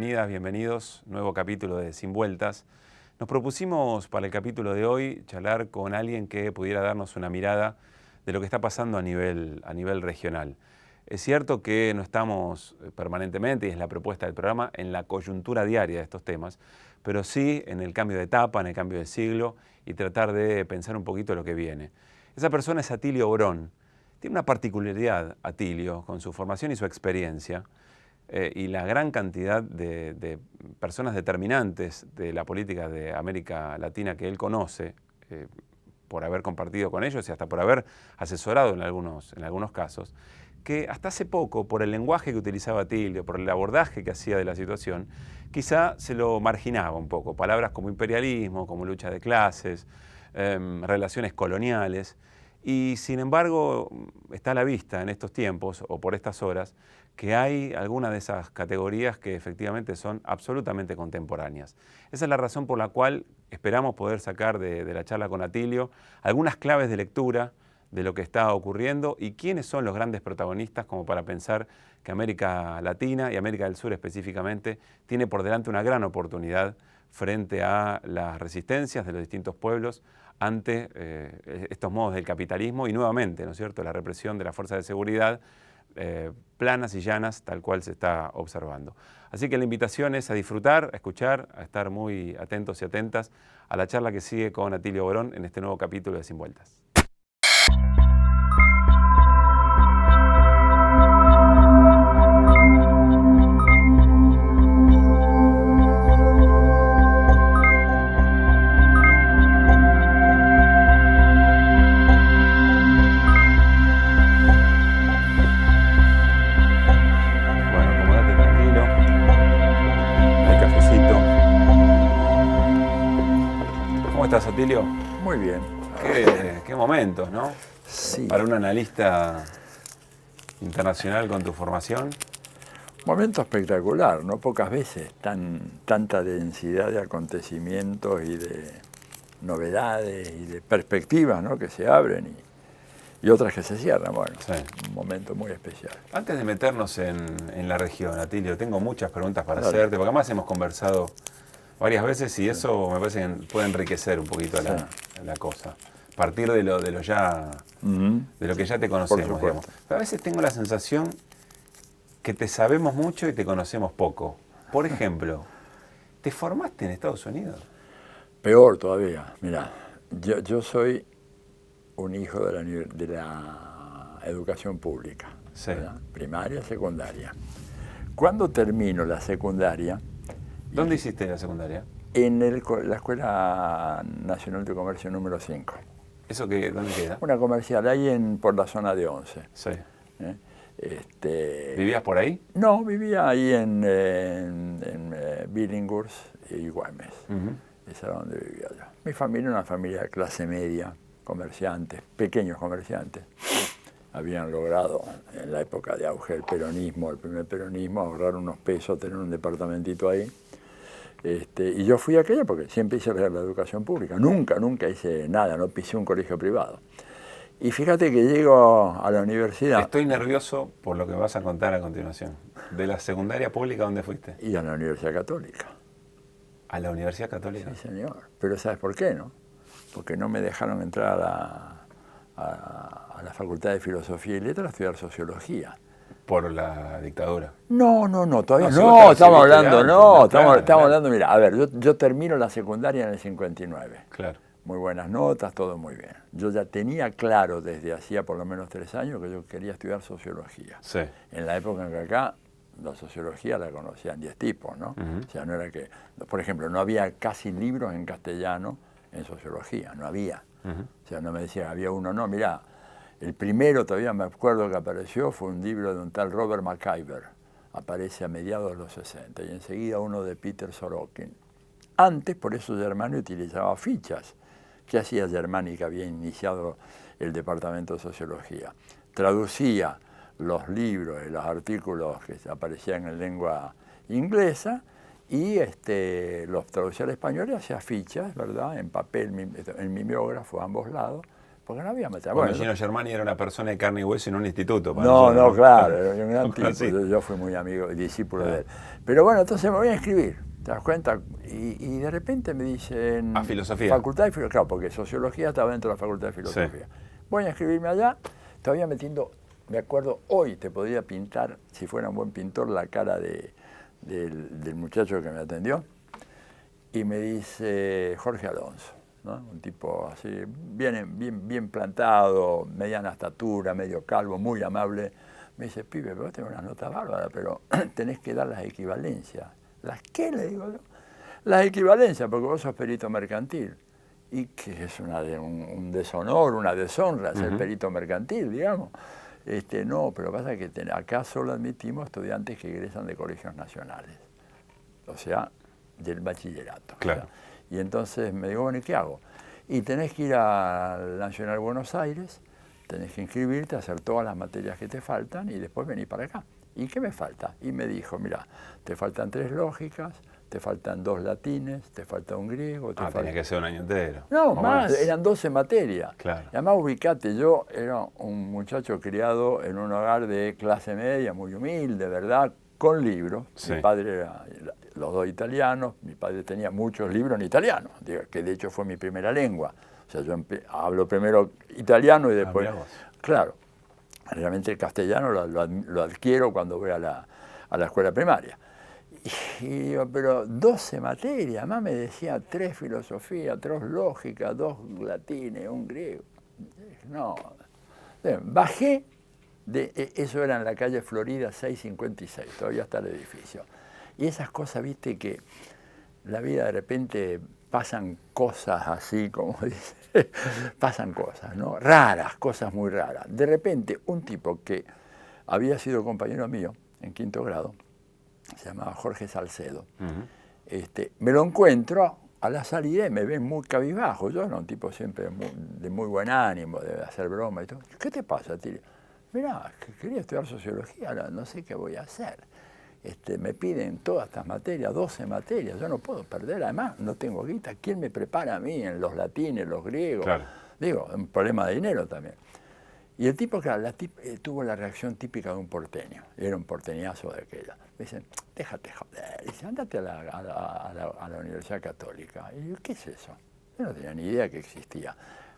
bienvenidas, bienvenidos. Nuevo capítulo de Sin Vueltas. Nos propusimos para el capítulo de hoy charlar con alguien que pudiera darnos una mirada de lo que está pasando a nivel regional. Es cierto que no estamos permanentemente, y es la propuesta del programa, en la coyuntura diaria de estos temas, pero sí en el cambio de etapa, en el cambio de siglo y tratar de pensar un poquito lo que viene. Esa persona es Atilio Borón. Tiene una particularidad, Atilio, con su formación y su experiencia, y la gran cantidad de personas determinantes de la política de América Latina que él conoce, por haber compartido con ellos y hasta por haber asesorado en algunos casos, que hasta hace poco, por el lenguaje que utilizaba Atilio, por el abordaje que hacía de la situación, quizá se lo marginaba un poco. Palabras como imperialismo, como lucha de clases, relaciones coloniales. Y sin embargo, está a la vista en estos tiempos o por estas horas que hay algunas de esas categorías que efectivamente son absolutamente contemporáneas. Esa es la razón por la cual esperamos poder sacar de la charla con Atilio algunas claves de lectura de lo que está ocurriendo y quiénes son los grandes protagonistas, como para pensar que América Latina y América del Sur específicamente tiene por delante una gran oportunidad frente a las resistencias de los distintos pueblos ante estos modos del capitalismo y nuevamente, ¿no es cierto?, la represión de las fuerzas de seguridad planas y llanas, tal cual se está observando. Así que la invitación es a disfrutar, a escuchar, a estar muy atentos y atentas a la charla que sigue con Atilio Borón en este nuevo capítulo de Sin Vueltas. Atilio. Muy bien. Qué momentos, ¿no? Sí. Para un analista internacional con tu formación. Momento espectacular, ¿no? Pocas veces tanta densidad de acontecimientos y de novedades y de perspectivas, ¿no?, que se abren y otras que se cierran. Bueno, sí. Un momento muy especial. Antes de meternos en la región, Atilio, tengo muchas preguntas para hacerte, porque además hemos conversado varias veces y eso me parece que puede enriquecer un poquito la cosa. Partir de lo que ya te conocemos, digamos. Pero a veces tengo la sensación que te sabemos mucho y te conocemos poco. Por ejemplo, ¿te formaste en Estados Unidos? Peor todavía. Mirá, yo soy un hijo de la educación pública, sí. Primaria, secundaria. Cuando termino la secundaria... ¿Dónde hiciste la secundaria? En la Escuela Nacional de Comercio número 5. ¿Eso dónde queda? Una comercial, ahí por la zona de Once. Sí. ¿Vivías por ahí? No, vivía ahí en Billinghurst y Güemes. Esa era donde vivía yo. Mi familia era una familia de clase media, comerciantes, pequeños comerciantes. Habían logrado, en la época de auge del peronismo, el primer peronismo, ahorrar unos pesos, tener un departamentito ahí. Y yo fui a aquella porque siempre hice la educación pública. Nunca hice nada, no pisé un colegio privado. Y fíjate que llego a la universidad. Estoy nervioso por lo que vas a contar a continuación. ¿De la secundaria pública dónde fuiste? Y a la Universidad Católica. ¿A la Universidad Católica? Sí, señor. Pero ¿sabes por qué, no? Porque no me dejaron entrar a la Facultad de Filosofía y Letras a estudiar Sociología. ¿Por la dictadura? No, todavía no, estamos hablando, mira, a ver, yo termino la secundaria en el 59. Claro. Muy buenas notas, todo muy bien. Yo ya tenía claro desde hacía por lo menos 3 años que yo quería estudiar Sociología. Sí. En la época en que acá la Sociología la conocían 10 tipos, ¿no? O sea, no era que, por ejemplo, no había casi libros en castellano en Sociología, no había. O sea, no me decían, había uno, no, mirá, el primero, todavía me acuerdo que apareció, fue un libro de un tal Robert McIver. Aparece a mediados de los 60 y enseguida uno de Peter Sorokin. Antes, por eso Germani utilizaba fichas. ¿Qué hacía Germani, que había iniciado el departamento de Sociología? Traducía los libros y los artículos que aparecían en lengua inglesa y los traducía al español y hacía fichas, ¿verdad?, en papel, en mimeógrafo, a ambos lados, porque no había materia. Bueno, Gino Germani era una persona de carne y hueso en un instituto. Para no, nosotros, claro, era un gran tipo. Sí. Yo fui muy amigo y discípulo de él. Pero bueno, entonces me voy a inscribir, ¿te das cuenta? Y de repente me dicen... ¿A filosofía? Facultad de Filosofía, claro, porque sociología estaba dentro de la Facultad de Filosofía. Sí. Voy a inscribirme allá, todavía metiendo, me acuerdo, hoy te podría pintar, si fuera un buen pintor, la cara del muchacho que me atendió. Y me dice Jorge Alonso, ¿no? Un tipo así, bien plantado, mediana estatura, medio calvo, muy amable. Me dice, pibe, vos tenés una nota bárbara, pero tenés que dar las equivalencias. ¿Las qué? Le digo yo. Las equivalencias, porque vos sos perito mercantil. Y que es un deshonor, una deshonra ser perito mercantil, digamos. No, pero pasa que acá solo admitimos estudiantes que egresan de colegios nacionales. O sea, del bachillerato. Claro. Y entonces me digo, bueno, ¿y qué hago? Y tenés que ir al Nacional de Buenos Aires, tenés que inscribirte, hacer todas las materias que te faltan y después venir para acá. ¿Y qué me falta? Y me dijo, mira, te faltan 3 lógicas, te faltan 2 latines, te falta un griego. Tenía que ser un año entero. No, más, eran 12 materias. Claro. Y además, ubicate, yo era un muchacho criado en un hogar de clase media, muy humilde, ¿verdad? Con libros. Sí. Mi padre era, los 2 italianos, mi padre tenía muchos libros en italiano, que de hecho fue mi primera lengua. O sea, yo hablo primero italiano y después... Claro, realmente el castellano lo adquiero cuando voy a la escuela primaria. Y digo, pero 12 materias, más me decía 3 filosofía, 3 lógica, 2 latines, un griego. No, bajé, eso era en la calle Florida 656, todavía está el edificio. Y esas cosas, viste, que la vida de repente pasan cosas así, como dice, pasan cosas, ¿no? Raras, cosas muy raras. De repente, un tipo que había sido compañero mío en 5º grado, se llamaba Jorge Salcedo, me lo encuentro a la salida y me ven muy cabizbajo. Yo era un tipo siempre de muy buen ánimo, de hacer broma y todo. ¿Qué te pasa, tío? Mirá, quería estudiar sociología, no sé qué voy a hacer. Me piden todas estas materias, 12 materias, yo no puedo perder, además no tengo guita. ¿Quién me prepara a mí en los latines, los griegos? Claro. Digo, un problema de dinero también. Y el tipo, claro, tuvo la reacción típica de un porteño, era un porteñazo de aquella. Me dicen, déjate joder, dice, andate a la Universidad Católica. Y yo, ¿qué es eso? Yo no tenía ni idea que existía.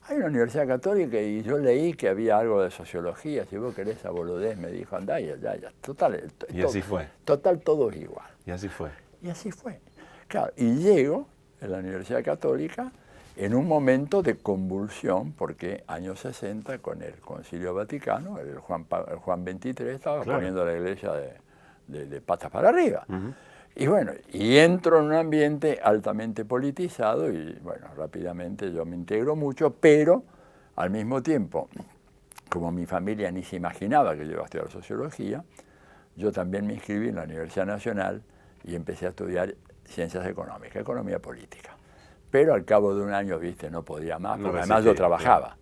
Hay una Universidad Católica y yo leí que había algo de sociología, si vos querés a boludez, me dijo, andá y ya. Total, y así fue. Total, todo es igual. Y así fue. Y así fue. Claro, y llego a la Universidad Católica en un momento de convulsión, porque años 60, con el Concilio Vaticano, el Juan XXIII estaba poniendo a la iglesia de patas para arriba. Y bueno, y entro en un ambiente altamente politizado y bueno, rápidamente yo me integro mucho, pero al mismo tiempo, como mi familia ni se imaginaba que yo iba a estudiar sociología, yo también me inscribí en la Universidad Nacional y empecé a estudiar ciencias económicas, economía política. Pero al cabo de un año, viste, no podía más, porque además yo trabajaba,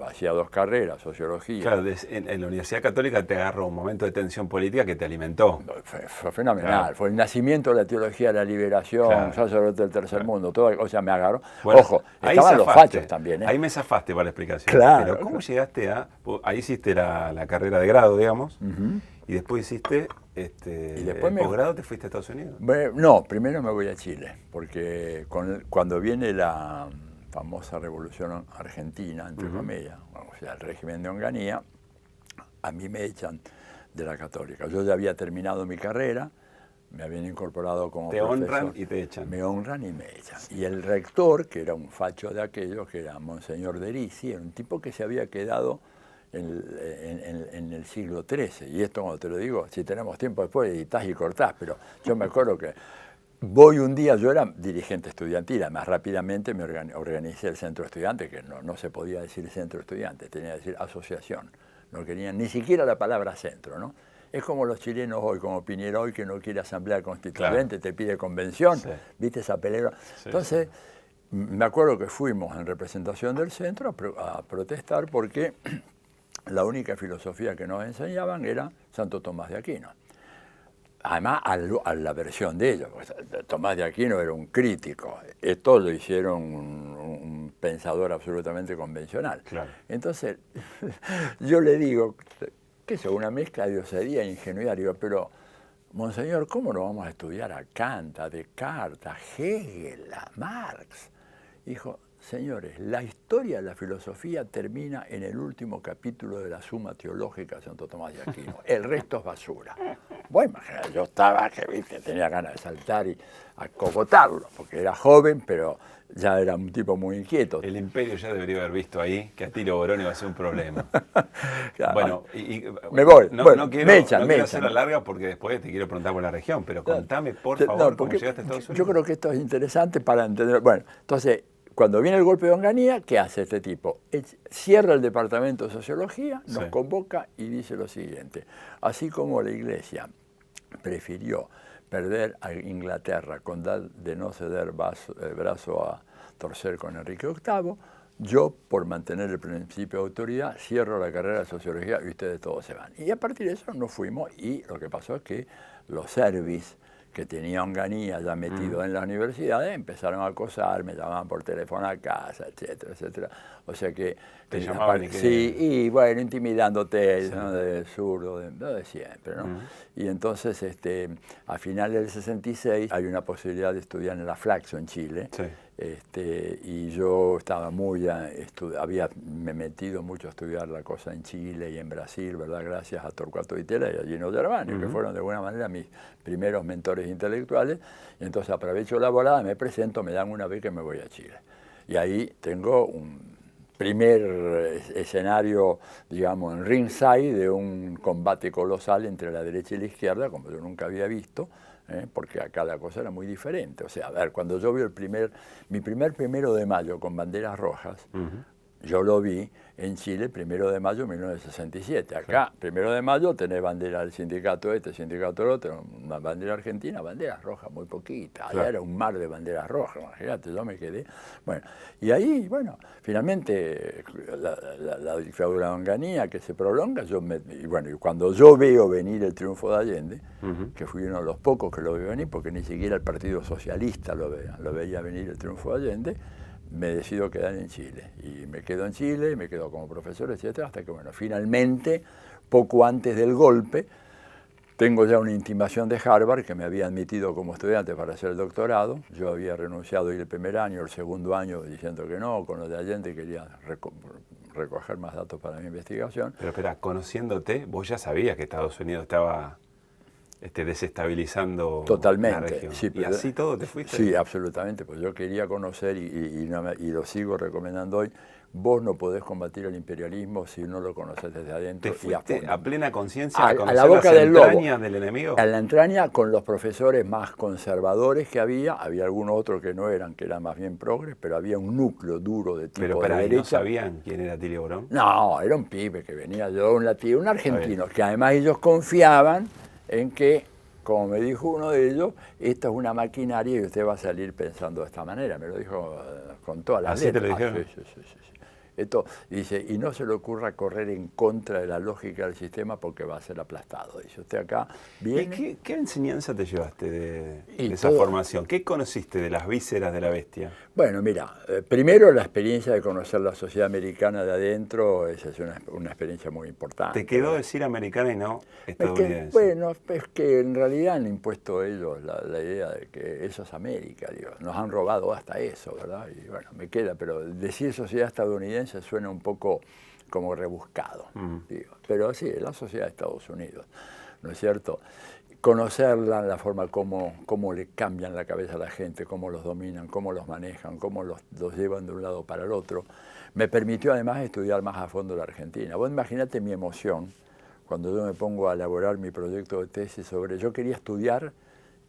hacía 2 carreras, sociología. Claro, en la Universidad Católica te agarró un momento de tensión política que te alimentó. Fue fenomenal, fue el nacimiento de la teología de la liberación, sacerdote del tercer mundo, todo, o sea, me agarró. Bueno, ojo, estaban los fachos también. Ahí me zafaste para la explicación. Claro. Pero ¿cómo llegaste ahí hiciste la carrera de grado, digamos, y después hiciste... ¿Y después el posgrado te fuiste a Estados Unidos? No, primero me voy a Chile, porque cuando viene la famosa revolución argentina, entre comillas, o sea, el régimen de Onganía, a mí me echan de la Católica. Yo ya había terminado mi carrera, me habían incorporado como profesor. Te honran y te echan. Me honran y me echan. Y el rector, que era un facho de aquellos, que era Monseñor Derisi, era un tipo que se había quedado en el siglo XIII, y esto cuando te lo digo, si tenemos tiempo después editás y cortás, pero yo me acuerdo que voy un día, yo era dirigente estudiantil, además rápidamente me organicé el centro estudiante, que no se podía decir centro estudiante, tenía que decir asociación, no querían ni siquiera la palabra centro, ¿no? Es como los chilenos hoy, como Piñera hoy, que no quiere asamblea constituyente, te pide convención, ¿viste esa pelea? Entonces, me acuerdo que fuimos en representación del centro a protestar porque la única filosofía que nos enseñaban era Santo Tomás de Aquino. Además, a la versión de ellos. Tomás de Aquino era un crítico. Esto lo hicieron un pensador absolutamente convencional. Claro. Entonces, yo le digo, ¿qué es una mezcla de osadía e ingenuidad? Digo, pero, monseñor, ¿cómo no vamos a estudiar a Kant, a Descartes, a Hegel, a Marx? Dijo, señores, la historia de la filosofía termina en el último capítulo de la Suma Teológica de Santo Tomás de Aquino. El resto es basura. Bueno, imagínate, yo estaba, que viste, tenía ganas de saltar y acogotarlo, porque era joven, pero ya era un tipo muy inquieto. El imperio ya debería haber visto ahí que Atilio Borón iba a ser un problema. Claro. Bueno, me voy. No quiero me hacerla larga porque después te quiero preguntar por la región, pero contame, por favor, cómo llegaste a Estados Unidos. Yo creo que esto es interesante para entender. Bueno, entonces, cuando viene el golpe de Onganía, ¿qué hace este tipo? Cierra el departamento de sociología, nos convoca y dice lo siguiente. Así como la Iglesia prefirió perder a Inglaterra con tal de no ceder el brazo a torcer con Enrique VIII, yo, por mantener el principio de autoridad, cierro la carrera de sociología y ustedes todos se van. Y a partir de eso nos fuimos y lo que pasó es que los servis que tenía Onganía ya metido en las universidades, empezaron a acosar, me llamaban por teléfono a casa, etcétera, etcétera. O sea que... ¿Te llamaban? Sí, y bueno, intimidándote, sí, ¿no? De zurdo, de siempre, ¿no? Y entonces, a finales del 66, hay una posibilidad de estudiar en la Flaxo, en Chile. Sí. Y yo estaba había metido mucho a estudiar la cosa en Chile y en Brasil, ¿verdad? Gracias a Torcuato Di Tella y a Gino Germani, que fueron de alguna manera mis primeros mentores intelectuales. Y entonces aprovecho la volada, me presento, me dan una beca y me voy a Chile. Y ahí tengo un primer escenario, digamos, en ringside de un combate colosal entre la derecha y la izquierda, como yo nunca había visto, porque acá la cosa era muy diferente. O sea, a ver, cuando yo vi mi primer 1 de mayo con banderas rojas, yo lo vi en Chile 1 de mayo de 1967. Acá, 1 de mayo, tenés bandera del sindicato sindicato el otro, una bandera argentina, banderas rojas, muy poquitas. Allá era un mar de banderas rojas, imagínate, yo me quedé. Bueno, y ahí, bueno, finalmente la dictadura de Onganía que se prolonga, y cuando yo veo venir el triunfo de Allende, que fui uno de los pocos que lo veo venir, porque ni siquiera el Partido Socialista lo veía venir el triunfo de Allende, me decido quedar en Chile. Y me quedo en Chile, me quedo como profesor, etcétera, hasta que, bueno, finalmente, poco antes del golpe, tengo ya una intimación de Harvard que me había admitido como estudiante para hacer el doctorado. Yo había renunciado a ir el primer año, el segundo año diciendo que no, con lo de Allende quería recoger más datos para mi investigación. Pero espera, conociéndote, vos ya sabías que Estados Unidos estaba desestabilizando totalmente, la región. Sí, ¿Y así todo te fuiste? Sí, absolutamente, pues yo quería conocer y lo sigo recomendando hoy. Vos no podés combatir el imperialismo si no lo conoces desde adentro. ¿Te fuiste a plena conciencia a conocer la boca las del entrañas lobo, del enemigo? A la entraña con los profesores más conservadores que había algunos otros que no eran, que eran más bien progres, pero había un núcleo duro de tipo de derecha. ¿No sabían quién era Atilio Borón? No, era un pibe que venía yo, un argentino, que además ellos confiaban en que, como me dijo uno de ellos, esto es una maquinaria y usted va a salir pensando de esta manera. Me lo dijo con todas las letras. ¿Así te lo dijeron? Sí. Esto, dice, y no se le ocurra correr en contra de la lógica del sistema porque va a ser aplastado. Dice, usted acá viene... ¿Y qué enseñanza te llevaste de esa formación? ¿Qué conociste de las vísceras de la bestia? Bueno, mira, primero la experiencia de conocer la sociedad americana de adentro, esa es una experiencia muy importante. ¿Te quedó decir americana y no estadounidense? Bueno, es que en realidad han impuesto ellos la idea de que eso es América, digo, nos han robado hasta eso, ¿verdad? Y bueno, me queda, pero decir sociedad estadounidense suena un poco como rebuscado, digo. Pero sí, la sociedad de Estados Unidos, ¿no es cierto? Conocerla, la forma cómo le cambian la cabeza a la gente, cómo los dominan, cómo los manejan, cómo los llevan de un lado para el otro, me permitió además estudiar más a fondo la Argentina. Vos imaginate mi emoción cuando yo me pongo a elaborar mi proyecto de tesis yo quería estudiar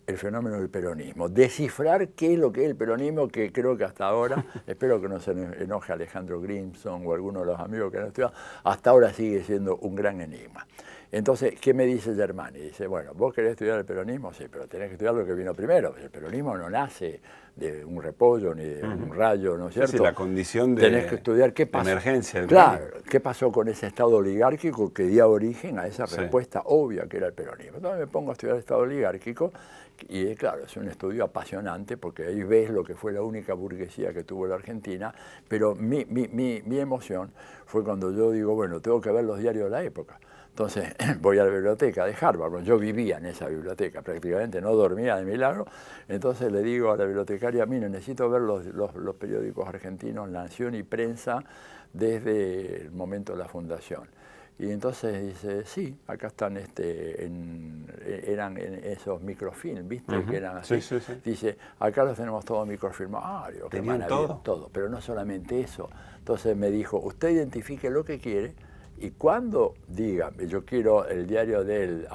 el fenómeno del peronismo, descifrar qué es lo que es el peronismo, que creo que hasta ahora, espero que no se enoje Alejandro Grimson o alguno de los amigos que han estudiado, hasta ahora sigue siendo un gran enigma. Entonces, ¿qué me dice Germani? Dice, bueno, vos querés estudiar el peronismo, sí, pero tenés que estudiar lo que vino primero. El peronismo no nace de un repollo ni de un rayo, ¿no es cierto? Sí, la condición de, tenés que estudiar qué pasó. Emergencia. Claro, qué pasó con ese Estado oligárquico que dio origen a esa respuesta obvia que era el peronismo. Entonces me pongo a estudiar el Estado oligárquico y claro, es un estudio apasionante porque ahí ves lo que fue la única burguesía que tuvo la Argentina, pero mi emoción fue cuando yo digo, bueno, tengo que ver los diarios de la época. Entonces voy a la biblioteca de Harvard, bueno, yo vivía en esa biblioteca, prácticamente no dormía de milagro, entonces le digo a la bibliotecaria, mire, necesito ver los periódicos argentinos, Nación y Prensa, desde el momento de la fundación. Y entonces dice, sí, acá están, eran esos microfilm, ¿viste? Que eran así. Sí, sí, sí. Dice, acá los tenemos todos microfilmados. ¿Tenían todo? Todo, pero no solamente eso. Entonces me dijo, usted identifique lo que quiere y cuando diga, yo quiero el diario del,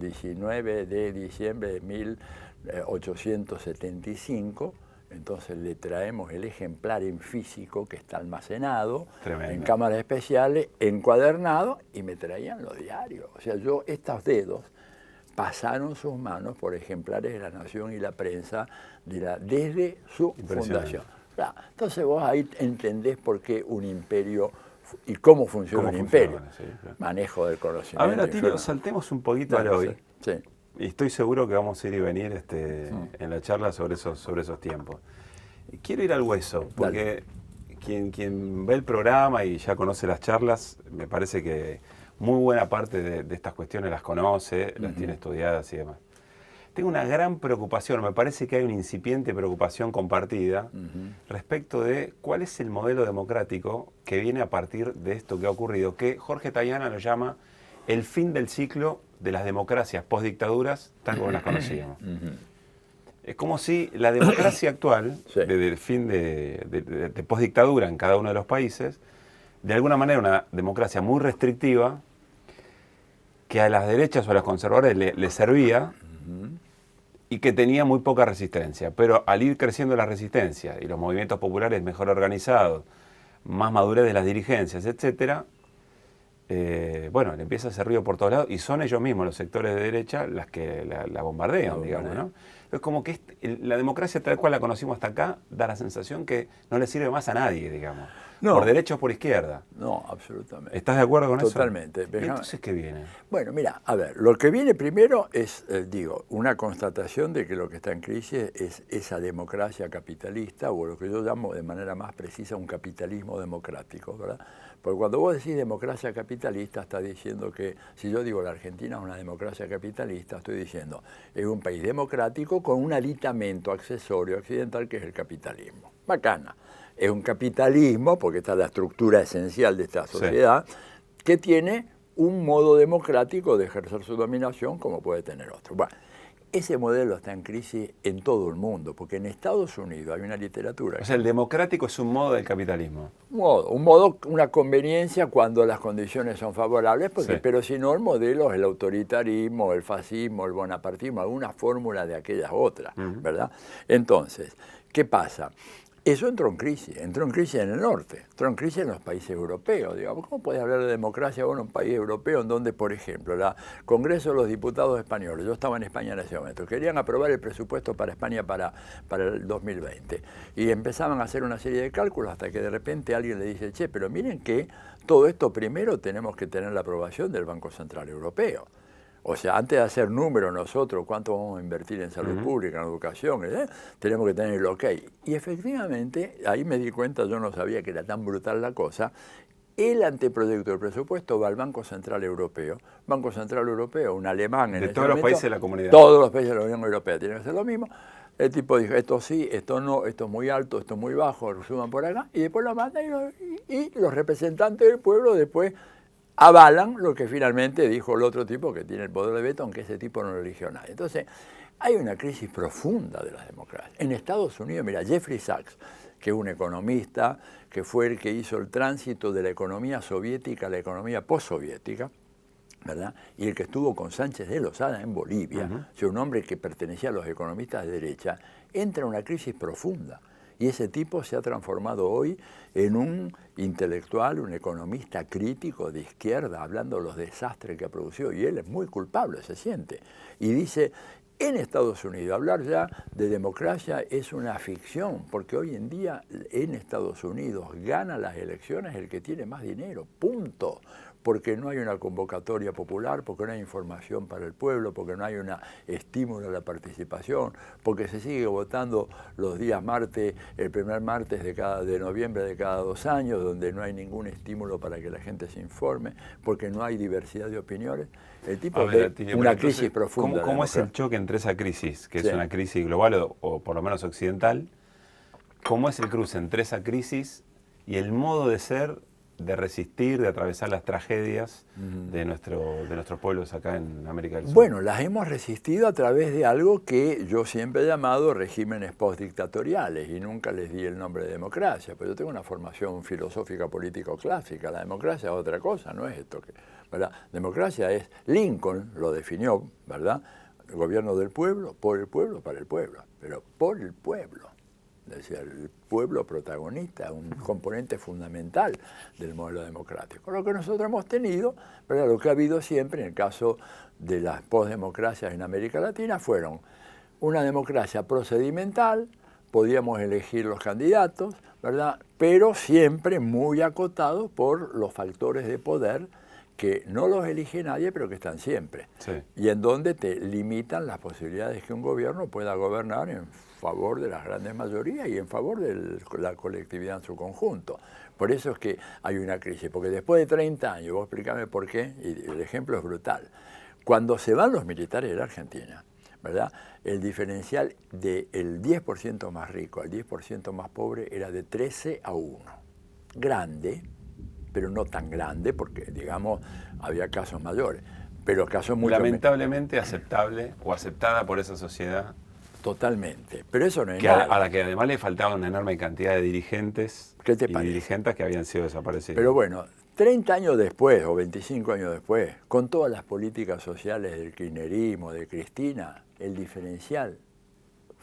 19 de diciembre de 1875, entonces le traemos el ejemplar en físico que está almacenado, en cámaras especiales, encuadernado, y me traían los diarios. O sea, estos dedos pasaron sus manos por ejemplares de La Nación y La Prensa desde su fundación. Claro, entonces vos ahí entendés por qué un imperio y cómo funciona un imperio. Sí, claro. Manejo del conocimiento. A ver, Atilio, saltemos un poquito al hoy. Sí. Y estoy seguro que vamos a ir y venir en la charla sobre esos tiempos. Quiero ir al hueso, porque quien ve el programa y ya conoce las charlas, me parece que muy buena parte de estas cuestiones las conoce, las tiene estudiadas y demás. Tengo una gran preocupación, me parece que hay una incipiente preocupación compartida respecto de cuál es el modelo democrático que viene a partir de esto que ha ocurrido, que Jorge Tayana lo llama el fin del ciclo de las democracias postdictaduras tal como las conocíamos. Es como si la democracia actual, desde el fin de postdictadura en cada uno de los países, de alguna manera una democracia muy restrictiva, que a las derechas o a los conservadores le servía y que tenía muy poca resistencia. Pero al ir creciendo la resistencia y los movimientos populares mejor organizados, más madurez de las dirigencias, etcétera, bueno, le empieza a hacer ruido por todos lados y son ellos mismos, los sectores de derecha, las que la bombardean, digamos, ¿no? Es como que la democracia tal cual la conocimos hasta acá da la sensación que no le sirve más a nadie, digamos. No. Por derecha o por izquierda. No, absolutamente. ¿Estás de acuerdo con Totalmente. eso? Totalmente. Entonces, ¿qué viene? Bueno, mira, a ver, lo que viene primero es, una constatación de que lo que está en crisis es esa democracia capitalista, o lo que yo llamo de manera más precisa un capitalismo democrático, ¿verdad? Porque cuando vos decís democracia capitalista, estás diciendo que, si yo digo la Argentina es una democracia capitalista, estoy diciendo, es un país democrático con un aditamento accesorio occidental que es el capitalismo. Bacana. Es un capitalismo, porque esta es la estructura esencial de esta sociedad, que tiene un modo democrático de ejercer su dominación como puede tener otro. Bueno, ese modelo está en crisis en todo el mundo, porque en Estados Unidos hay una literatura... O sea, el democrático es un modo del capitalismo. Una conveniencia cuando las condiciones son favorables, pero si no el modelo es el autoritarismo, el fascismo, el bonapartismo, alguna fórmula de aquellas otras, ¿verdad? Entonces, ¿qué pasa? Eso entró en crisis en el norte, entró en crisis en los países europeos. Digamos, ¿cómo puede hablar de democracia en un país europeo en donde, por ejemplo, el Congreso de los Diputados españoles, yo estaba en España en ese momento, querían aprobar el presupuesto para España para el 2020 y empezaban a hacer una serie de cálculos hasta que de repente alguien le dice, che, pero miren que todo esto primero tenemos que tener la aprobación del Banco Central Europeo. O sea, antes de hacer números nosotros, cuánto vamos a invertir en salud pública, en educación, tenemos que tener el ok. Y efectivamente, ahí me di cuenta, yo no sabía que era tan brutal la cosa, el anteproyecto del presupuesto va al Banco Central Europeo. Banco Central Europeo, un alemán en ese momento, los países de la comunidad. Todos los países de la Unión Europea tienen que hacer lo mismo. El tipo dijo, esto sí, esto no, esto es muy alto, esto es muy bajo, lo suban por acá, y después lo mandan y los representantes del pueblo después avalan lo que finalmente dijo el otro tipo que tiene el poder de veto, aunque ese tipo no lo eligió nadie. Entonces, hay una crisis profunda de las democracias. En Estados Unidos, mira, Jeffrey Sachs, que es un economista, que fue el que hizo el tránsito de la economía soviética a la economía postsoviética, ¿verdad? Y el que estuvo con Sánchez de Lozada en Bolivia, o sea, un hombre que pertenecía a los economistas de derecha, entra en una crisis profunda. Y ese tipo se ha transformado hoy en un intelectual, un economista crítico de izquierda, hablando de los desastres que ha producido. Y él es muy culpable, se siente. Y dice, en Estados Unidos, hablar ya de democracia es una ficción, porque hoy en día en Estados Unidos gana las elecciones el que tiene más dinero, punto. Porque no hay una convocatoria popular, porque no hay información para el pueblo, porque no hay un estímulo a la participación, porque se sigue votando los días martes, el primer martes de noviembre de cada 2 años, donde no hay ningún estímulo para que la gente se informe, porque no hay diversidad de opiniones. El tipo de una crisis profunda. ¿Cómo es el choque entre esa crisis, que es una crisis global o por lo menos occidental? ¿Cómo es el cruce entre esa crisis y el modo de ser, de resistir, de atravesar las tragedias de nuestros pueblos acá en América del Sur? Bueno, las hemos resistido a través de algo que yo siempre he llamado regímenes postdictatoriales y nunca les di el nombre de democracia, pero yo tengo una formación filosófica político-clásica. La democracia es otra cosa, no es esto que, ¿verdad? Democracia es, Lincoln lo definió, ¿verdad? El gobierno del pueblo, por el pueblo, para el pueblo, pero por el pueblo. Decía, el pueblo protagonista, un componente fundamental del modelo democrático. Lo que nosotros hemos tenido, pero lo que ha habido siempre en el caso de las postdemocracias en América Latina fueron una democracia procedimental, podíamos elegir los candidatos, ¿verdad? Pero siempre muy acotados por los factores de poder que no los elige nadie, pero que están siempre. Sí. Y en donde te limitan las posibilidades que un gobierno pueda gobernar en favor de las grandes mayorías y en favor de la colectividad en su conjunto. Por eso es que hay una crisis, porque después de 30 años, vos explícame por qué, y el ejemplo es brutal. Cuando se van los militares de la Argentina, ¿verdad? El diferencial del 10% más rico al 10% más pobre era de 13-1. Grande, pero no tan grande, porque, digamos, había casos mayores, pero casos muy... Lamentablemente aceptable o aceptada por esa sociedad. Totalmente, pero eso no es nada. A la que además le faltaba una enorme cantidad de dirigentes y dirigentes que habían sido desaparecidos. Pero bueno, 30 años después o 25 años después, con todas las políticas sociales del kirchnerismo, de Cristina, el diferencial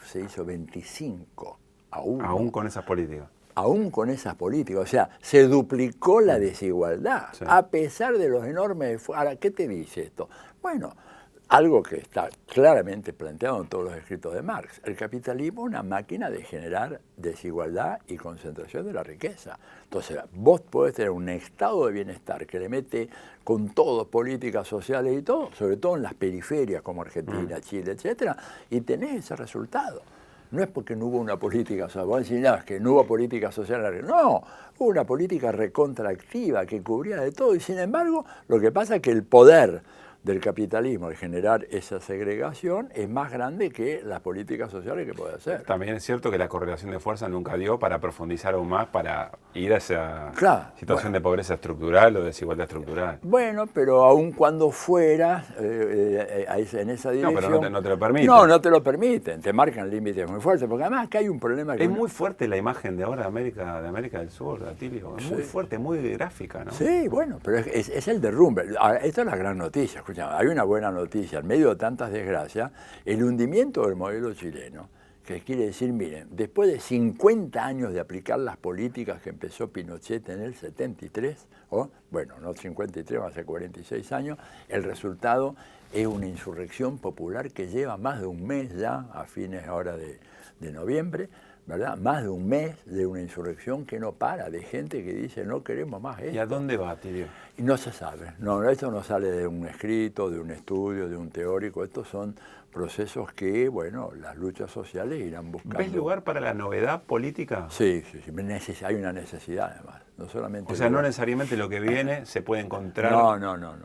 se hizo 25-1. Aún con esas políticas. Aún con esas políticas, o sea, se duplicó la desigualdad, sí, a pesar de los enormes esfuerzos. Ahora, ¿qué te dice esto? Bueno, algo que está claramente planteado en todos los escritos de Marx. El capitalismo es una máquina de generar desigualdad y concentración de la riqueza. Entonces, vos podés tener un estado de bienestar que le mete con todo, políticas sociales y todo, sobre todo en las periferias como Argentina, Chile, etcétera, y tenés ese resultado. No es porque no hubo una política social, vos decís, no, es que no hubo política social, no, hubo una política recontraactiva que cubría de todo, y sin embargo, lo que pasa es que el poder del capitalismo de generar esa segregación es más grande que las políticas sociales que puede hacer. También es cierto que la correlación de fuerza nunca dio para profundizar aún más, para ir a esa situación de pobreza estructural o desigualdad estructural. Bueno, pero aun cuando fuera en esa dirección... No, pero no te lo permiten. No te lo permiten, te marcan límites muy fuertes, porque además que hay un problema... Es muy fuerte la imagen de ahora de América del Sur, Atilio, es muy fuerte, muy gráfica, ¿no? Sí, bueno, pero es el derrumbe. Ahora, esta es la gran noticia. Hay una buena noticia, en medio de tantas desgracias, el hundimiento del modelo chileno, que quiere decir, miren, después de 50 años de aplicar las políticas que empezó Pinochet en el 73, bueno, no 53, va a ser 46 años, el resultado es una insurrección popular que lleva más de un mes ya, a fines ahora de noviembre, ¿verdad? Más de un mes de una insurrección que no para, de gente que dice no queremos más esto. ¿Y a dónde va, Tilio? Y no se sabe. No, esto no sale de un escrito, de un estudio, de un teórico. Estos son procesos que, bueno, las luchas sociales irán buscando. ¿Ves lugar para la novedad política? Sí, hay una necesidad además. No solamente. O sea, no necesariamente lo que viene se puede encontrar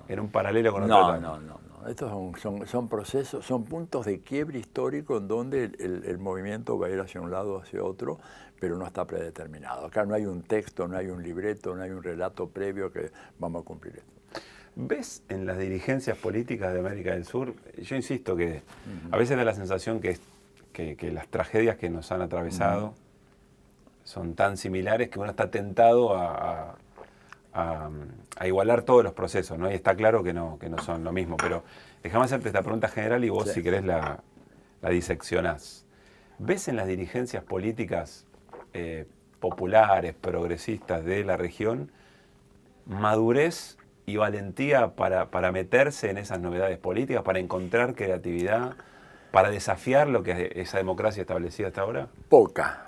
en un paralelo con otro. No. Estos son procesos, son puntos de quiebre histórico en donde el movimiento va a ir hacia un lado o hacia otro, pero no está predeterminado. Acá no hay un texto, no hay un libreto, no hay un relato previo que vamos a cumplir esto. ¿Ves en las dirigencias políticas de América del Sur? Yo insisto que a veces da la sensación que las tragedias que nos han atravesado son tan similares que uno está tentado a igualar todos los procesos, ¿no? Y está claro que no son lo mismo, pero déjame hacerte esta pregunta general y vos, si querés, la diseccionás. ¿Ves en las dirigencias políticas populares, progresistas de la región, madurez y valentía para meterse en esas novedades políticas, para encontrar creatividad, para desafiar lo que esa democracia establecida hasta ahora? Poca,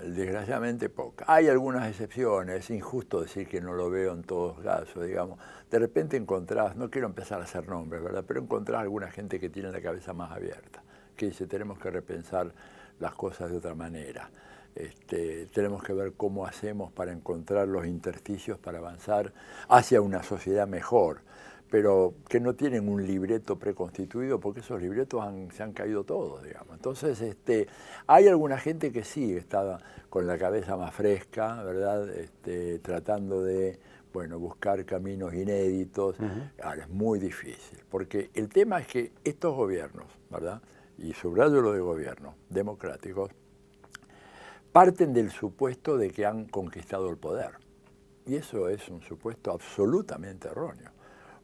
desgraciadamente poca. Hay algunas excepciones, es injusto decir que no lo veo en todos casos, digamos. De repente encontrás, no quiero empezar a hacer nombres, ¿verdad? Pero encontrás alguna gente que tiene la cabeza más abierta, que dice, tenemos que repensar las cosas de otra manera. Tenemos que ver cómo hacemos para encontrar los intersticios para avanzar hacia una sociedad mejor, pero que no tienen un libreto preconstituido, porque esos libretos se han caído todos, digamos. Entonces, hay alguna gente que sí está con la cabeza más fresca, ¿verdad? Tratando de, bueno, buscar caminos inéditos. Ahora, es muy difícil, porque el tema es que estos gobiernos, ¿verdad? Y subrayo lo de gobiernos democráticos, parten del supuesto de que han conquistado el poder. Y eso es un supuesto absolutamente erróneo.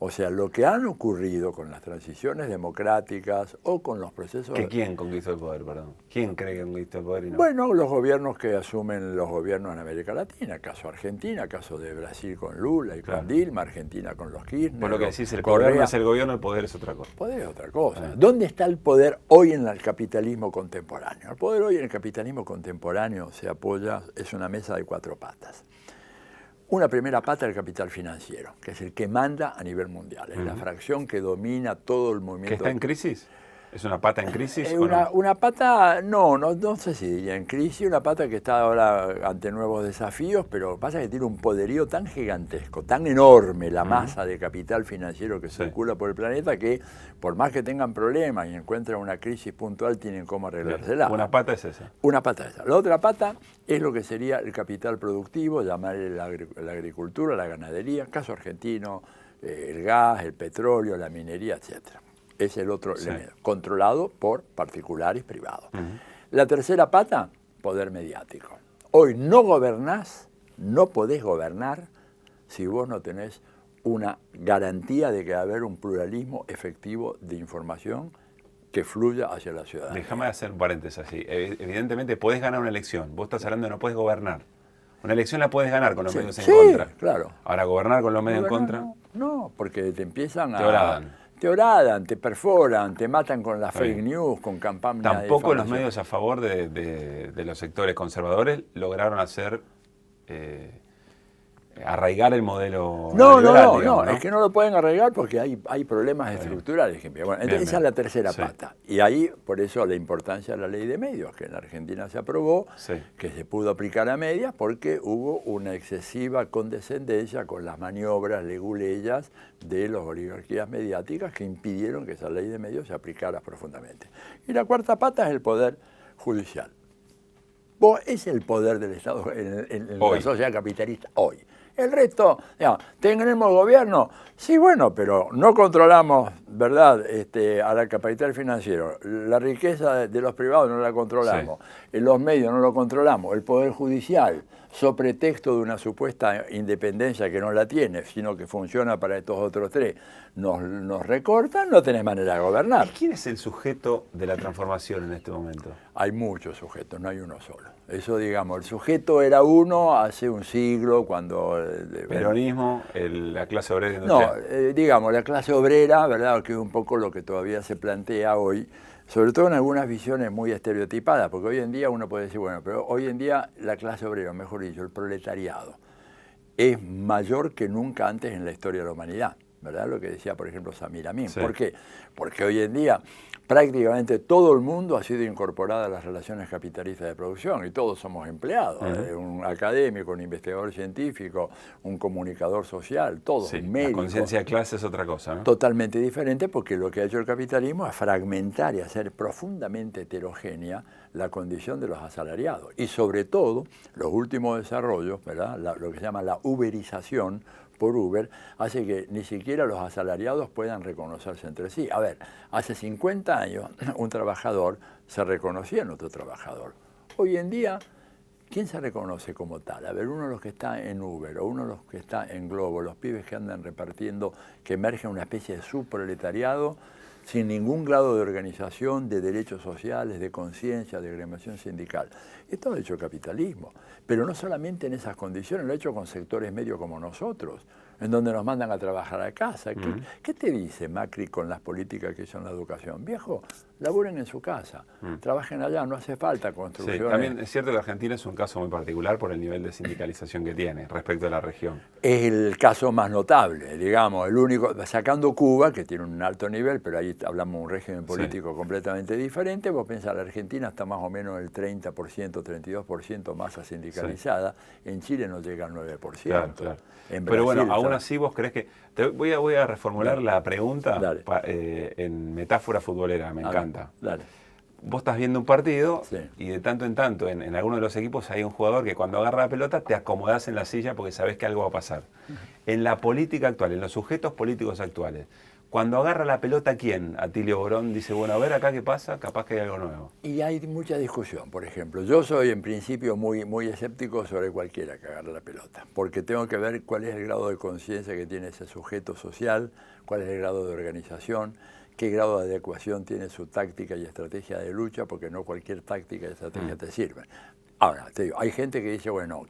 O sea, lo que han ocurrido con las transiciones democráticas o con los procesos... ¿Quién conquistó el poder, perdón? ¿Quién cree que conquistó el poder y no? Bueno, los gobiernos que asumen los gobiernos en América Latina, caso Argentina, caso de Brasil con Lula y con Dilma, Argentina con los Kirchner. Por lo que decís, el gobierno es el gobierno, el poder es otra cosa. El poder es otra cosa. ¿Dónde está el poder hoy en el capitalismo contemporáneo? El poder hoy en el capitalismo contemporáneo se apoya, es una mesa de 4 patas. Una primera pata del capital financiero, que es el que manda a nivel mundial. Es la fracción que domina todo el movimiento. ¿Que está en crisis? ¿Es una pata en crisis? Una pata, no sé si diría en crisis, una pata que está ahora ante nuevos desafíos, pero pasa que tiene un poderío tan gigantesco, tan enorme la masa de capital financiero que circula por el planeta, que por más que tengan problemas y encuentren una crisis puntual, tienen cómo arreglársela. Una pata es esa. Una pata es esa. La otra pata es lo que sería el capital productivo, llamarle la agricultura, la ganadería, caso argentino, el gas, el petróleo, la minería, etcétera. Es el otro elemento, controlado por particulares privados. La tercera pata, poder mediático. Hoy no gobernás, no podés gobernar si vos no tenés una garantía de que va a haber un pluralismo efectivo de información que fluya hacia la ciudadanía. Déjame hacer un paréntesis así. Evidentemente podés ganar una elección, vos estás hablando de no podés gobernar. Una elección la podés ganar con los medios en contra. Claro. Ahora, gobernar con los medios en contra... No, porque te empiezan Te horadan, te perforan, te matan con las fake news, con campañas. Tampoco los medios a favor de los sectores conservadores lograron hacer arraigar el modelo neoliberal, no, es que no lo pueden arraigar porque hay problemas estructurales. Bueno, entonces esa es la tercera pata. Y ahí, por eso, la importancia de la ley de medios, que en la Argentina se aprobó, que se pudo aplicar a medias porque hubo una excesiva condescendencia con las maniobras leguleyas de las oligarquías mediáticas que impidieron que esa ley de medios se aplicara profundamente. Y la cuarta pata es el poder judicial. Es el poder del Estado en la sociedad capitalista hoy. El resto, digamos, ¿tenemos gobierno? Sí, bueno, pero no controlamos, ¿verdad?, al capital financiero. La riqueza de los privados no la controlamos. Los medios no lo controlamos. El poder judicial, sobre texto de una supuesta independencia que no la tiene, sino que funciona para estos otros tres, nos recortan, no tenés manera de gobernar. ¿Y quién es el sujeto de la transformación en este momento? Hay muchos sujetos, no hay uno solo. Eso, digamos, el sujeto era uno hace un siglo, cuando... Peronismo, la clase obrera industrial. No, digamos, la clase obrera, ¿verdad?, que es un poco lo que todavía se plantea hoy, sobre todo en algunas visiones muy estereotipadas, porque hoy en día uno puede decir, bueno, pero hoy en día la clase obrera, mejor dicho, el proletariado, es mayor que nunca antes en la historia de la humanidad, ¿verdad? Lo que decía, por ejemplo, Samir Amin. ¿Por qué? Porque hoy en día prácticamente todo el mundo ha sido incorporado a las relaciones capitalistas de producción y todos somos empleados, un académico, un investigador científico, un comunicador social, todos, un médico. La conciencia de clase es otra cosa, ¿no? Totalmente diferente, porque lo que ha hecho el capitalismo es fragmentar y hacer profundamente heterogénea la condición de los asalariados. Y sobre todo, los últimos desarrollos, ¿verdad?, lo que se llama la uberización por Uber, hace que ni siquiera los asalariados puedan reconocerse entre sí. A ver, hace 50 años un trabajador se reconocía en otro trabajador. Hoy en día, ¿quién se reconoce como tal? A ver, uno de los que está en Uber o uno de los que está en Globo, los pibes que andan repartiendo, que emerge una especie de subproletariado, sin ningún grado de organización, de derechos sociales, de conciencia, de agremiación sindical. Esto lo ha hecho el capitalismo, pero no solamente en esas condiciones, lo ha hecho con sectores medios como nosotros, en donde nos mandan a trabajar a casa. ¿Qué te dice Macri con las políticas que hizo en la educación? Viejo, laburen en su casa, trabajen allá, no hace falta construcciones. Sí, también es cierto que Argentina es un caso muy particular por el nivel de sindicalización que tiene respecto a la región. Es el caso más notable, digamos, el único, sacando Cuba, que tiene un alto nivel, pero ahí hablamos de un régimen político completamente diferente. Vos pensás, la Argentina está más o menos el 30%, 32% masa sindicalizada, en Chile no llega al 9%. Claro, claro. En pero Brasil, bueno, aún así vos creés que... Voy a reformular la pregunta en metáfora futbolera, me encanta. Dale. Vos estás viendo un partido y de tanto en tanto en alguno de los equipos hay un jugador que cuando agarra la pelota te acomodás en la silla porque sabés que algo va a pasar. En la política actual, en los sujetos políticos actuales, cuando agarra la pelota, ¿quién? Atilio Borón dice, bueno, a ver acá qué pasa, capaz que hay algo nuevo. Y hay mucha discusión, por ejemplo. Yo soy en principio muy escéptico sobre cualquiera que agarre la pelota, porque tengo que ver cuál es el grado de conciencia que tiene ese sujeto social, cuál es el grado de organización, qué grado de adecuación tiene su táctica y estrategia de lucha, porque no cualquier táctica y estrategia te sirve. Ahora, te digo, hay gente que dice, bueno,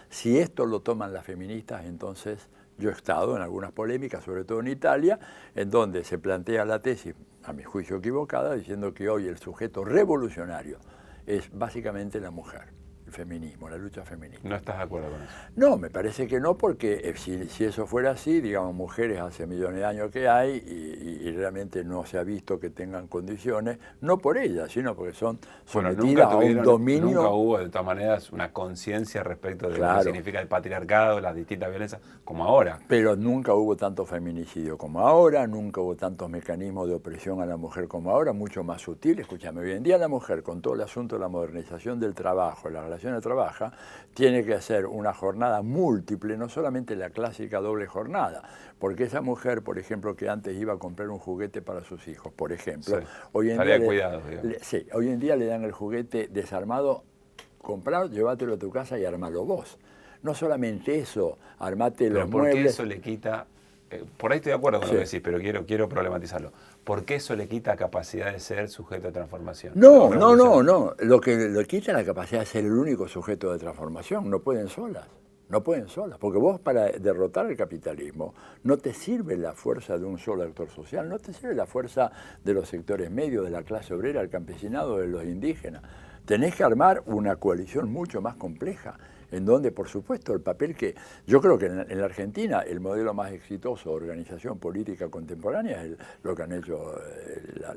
si esto lo toman las feministas, entonces yo he estado en algunas polémicas, sobre todo en Italia, en donde se plantea la tesis, a mi juicio equivocada, diciendo que hoy el sujeto revolucionario es básicamente la mujer. Feminismo, la lucha feminista. ¿No estás de acuerdo con eso? No, me parece que no, porque si eso fuera así, digamos, mujeres hace millones de años que hay y realmente no se ha visto que tengan condiciones, no por ellas, sino porque son sometidas a un dominio. Nunca hubo, de todas maneras, una conciencia respecto de lo que significa el patriarcado, las distintas violencias, como ahora. Pero nunca hubo tanto feminicidio como ahora, nunca hubo tantos mecanismos de opresión a la mujer como ahora, mucho más sutil. Escúchame, hoy en día la mujer, con todo el asunto de la modernización del trabajo, la relación de trabajo, tiene que hacer una jornada múltiple, no solamente la clásica doble jornada, porque esa mujer, por ejemplo, que antes iba a comprar un juguete para sus hijos, por ejemplo, hoy en día le dan el juguete desarmado, comprar, llévatelo a tu casa y armalo vos. No solamente eso, armate los muebles. ¿Por qué eso le quita? Por ahí estoy de acuerdo con lo que decís, pero quiero problematizarlo. ¿Por qué eso le quita capacidad de ser sujeto de transformación? No. Lo que le quita la capacidad de ser el único sujeto de transformación. No pueden solas. Porque vos, para derrotar el capitalismo, no te sirve la fuerza de un solo actor social, no te sirve la fuerza de los sectores medios, de la clase obrera, el campesinado, de los indígenas. Tenés que armar una coalición mucho más compleja, en donde, por supuesto, el papel que... Yo creo que en la Argentina el modelo más exitoso de organización política contemporánea es lo que han hecho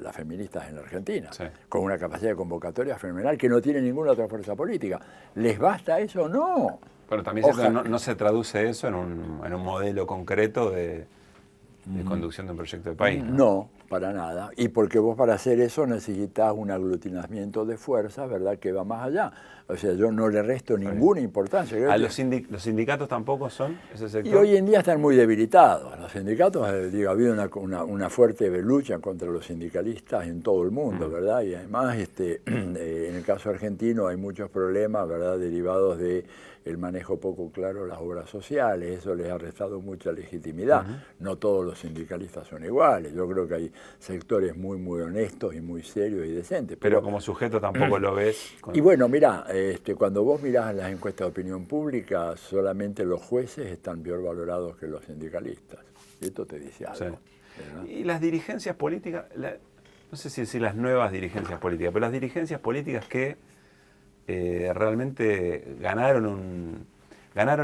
las feministas en la Argentina, con una capacidad de convocatoria fenomenal que no tiene ninguna otra fuerza política. ¿Les basta eso? No. Bueno, también no se traduce eso en un modelo concreto de conducción de un proyecto de país, ¿no? No, para nada. Y porque vos para hacer eso necesitas un aglutinamiento de fuerzas, ¿verdad?, que va más allá. O sea, yo no le resto ninguna importancia. ¿Los sindicatos tampoco son ese sector? Y hoy en día están muy debilitados. Los sindicatos, ha habido una fuerte lucha contra los sindicalistas en todo el mundo, ¿verdad? Y además, en el caso argentino hay muchos problemas, ¿verdad?, derivados de el manejo poco claro de las obras sociales. Eso les ha restado mucha legitimidad. No todos los sindicalistas son iguales. Yo creo que hay sectores muy honestos y muy serios y decentes. Pero como sujeto tampoco lo ves. Y bueno, mirá, cuando vos mirás las encuestas de opinión pública, solamente los jueces están peor valorados que los sindicalistas. Y esto te dice algo. Sí. Y las dirigencias políticas, no sé si decir las nuevas dirigencias políticas, pero las dirigencias políticas que realmente ganaron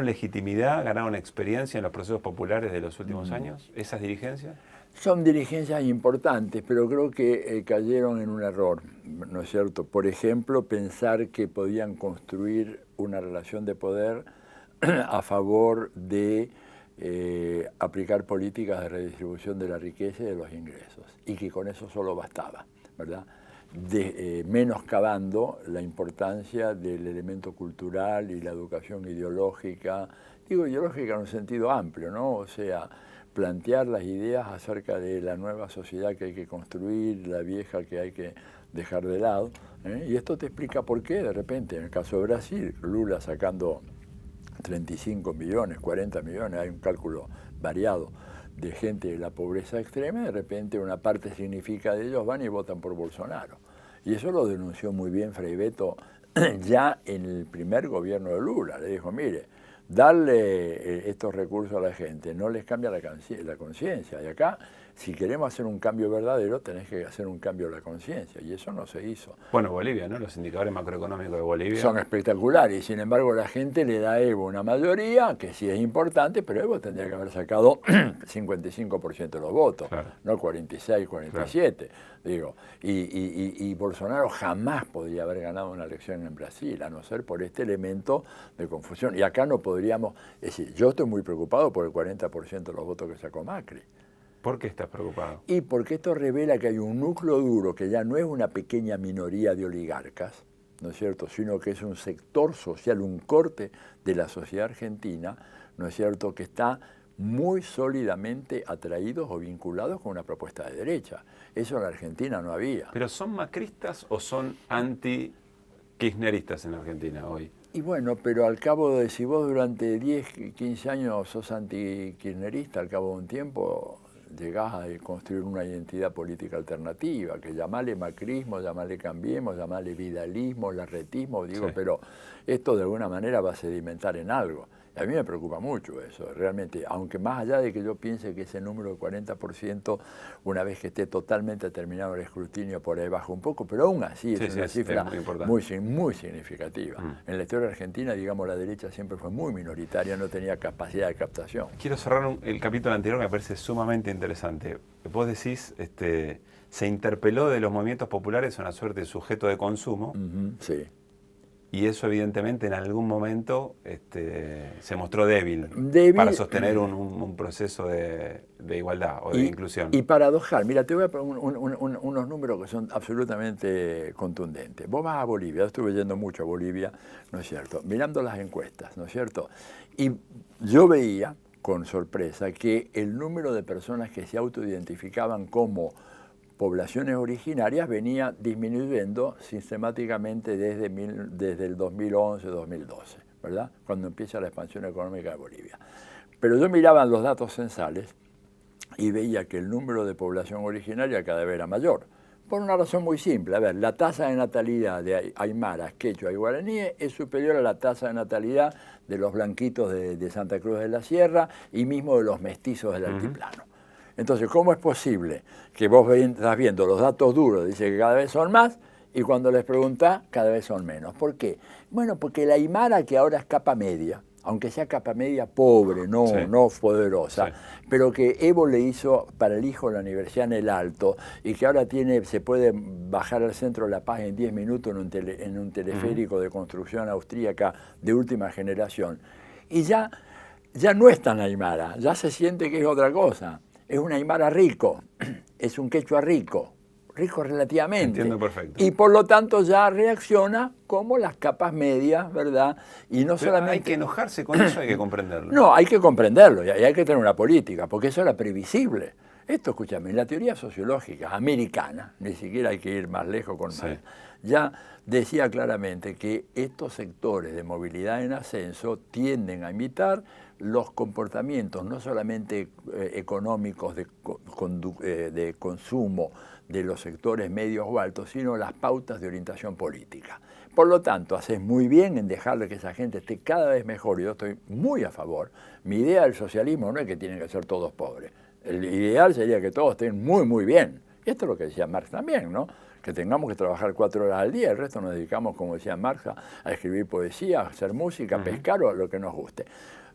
legitimidad, ganaron experiencia en los procesos populares de los últimos años, esas dirigencias. Son dirigencias importantes, pero creo que cayeron en un error, ¿no es cierto? Por ejemplo, pensar que podían construir una relación de poder a favor de aplicar políticas de redistribución de la riqueza y de los ingresos, y que con eso solo bastaba, ¿verdad? Menoscabando la importancia del elemento cultural y la educación ideológica, digo ideológica en un sentido amplio, ¿no? O sea, plantear las ideas acerca de la nueva sociedad que hay que construir, la vieja que hay que dejar de lado, y esto te explica por qué de repente, en el caso de Brasil, Lula sacando 35 millones, 40 millones, hay un cálculo variado de gente de la pobreza extrema, de repente una parte significativa de ellos van y votan por Bolsonaro. Y eso lo denunció muy bien Frei Betto ya en el primer gobierno de Lula. Le dijo, mire, darle estos recursos a la gente no les cambia la conciencia. Y acá, si queremos hacer un cambio verdadero, tenés que hacer un cambio de la conciencia. Y eso no se hizo. Bueno, Bolivia, ¿no? Los indicadores macroeconómicos de Bolivia son espectaculares. Y sin embargo, la gente le da a Evo una mayoría, que sí es importante, pero Evo tendría que haber sacado 55% de los votos, claro, no 46, 47. Claro. Digo, y Bolsonaro jamás podría haber ganado una elección en Brasil, a no ser por este elemento de confusión. Y acá no podríamos, es decir, yo estoy muy preocupado por el 40% de los votos que sacó Macri. ¿Por qué estás preocupado? Y porque esto revela que hay un núcleo duro que ya no es una pequeña minoría de oligarcas, ¿no es cierto?, sino que es un sector social, un corte de la sociedad argentina, ¿no es cierto?, que está muy sólidamente atraídos o vinculados con una propuesta de derecha. Eso en la Argentina no había. ¿Pero son macristas o son anti-kirchneristas en la Argentina hoy? Y bueno, pero al cabo de, si vos durante 10, 15 años sos anti-kirchnerista, al cabo de un tiempo llegás a construir una identidad política alternativa, que llamale macrismo, llamale cambiemos, llamale vidalismo, larretismo, digo, sí, pero esto de alguna manera va a sedimentar en algo. A mí me preocupa mucho eso, realmente, aunque más allá de que yo piense que ese número de 40%, una vez que esté totalmente terminado el escrutinio, por ahí baja un poco, pero aún así es una cifra muy significativa. En la historia argentina, digamos, la derecha siempre fue muy minoritaria, no tenía capacidad de captación. Quiero cerrar el capítulo anterior que me parece sumamente interesante. Vos decís, se interpeló de los movimientos populares una suerte de sujeto de consumo. Sí. Y eso evidentemente en algún momento se mostró débil para sostener un proceso de igualdad o de inclusión. Y paradojal, mira, te voy a poner unos números que son absolutamente contundentes. Vos vas a Bolivia, yo estuve yendo mucho a Bolivia, ¿no es cierto?, mirando las encuestas, ¿no es cierto? Y yo veía con sorpresa que el número de personas que se autoidentificaban como poblaciones originarias venía disminuyendo sistemáticamente desde el 2011-2012, ¿verdad?, cuando empieza la expansión económica de Bolivia. Pero yo miraba los datos censales y veía que el número de población originaria cada vez era mayor, por una razón muy simple. A ver, la tasa de natalidad de aymaras, quechua y guaraníes es superior a la tasa de natalidad de los blanquitos de Santa Cruz de la Sierra y mismo de los mestizos del altiplano. Entonces, ¿cómo es posible que vos estás viendo los datos duros, dice que cada vez son más, y cuando les preguntás, cada vez son menos? ¿Por qué? Bueno, porque la aymara, que ahora es capa media, aunque sea capa media pobre, no poderosa, sí, pero que Evo le hizo para el hijo la universidad en el Alto, y que ahora se puede bajar al centro de La Paz en 10 minutos en un teleférico de construcción austríaca de última generación, y ya no es tan aymara, ya se siente que es otra cosa. Es un aymara rico, es un quechua rico relativamente. Entiendo perfecto. Y por lo tanto ya reacciona como las capas medias, ¿verdad? Y no solamente... ¿Hay que enojarse con eso? Hay que comprenderlo. No, hay que comprenderlo y hay que tener una política, porque eso era previsible. Esto, escúchame, en la teoría sociológica americana, ni siquiera hay que ir más lejos con más, ya decía claramente que estos sectores de movilidad en ascenso tienden a imitar los comportamientos no solamente económicos de consumo de los sectores medios o altos, sino las pautas de orientación política. Por lo tanto, haces muy bien en dejarle que esa gente esté cada vez mejor, y yo estoy muy a favor. Mi idea del socialismo no es que tienen que ser todos pobres. El ideal sería que todos estén muy, muy bien. Y esto es lo que decía Marx también, ¿no? Que tengamos que trabajar 4 horas al día, el resto nos dedicamos, como decía Marx, a escribir poesía, a hacer música, a pescar o a lo que nos guste.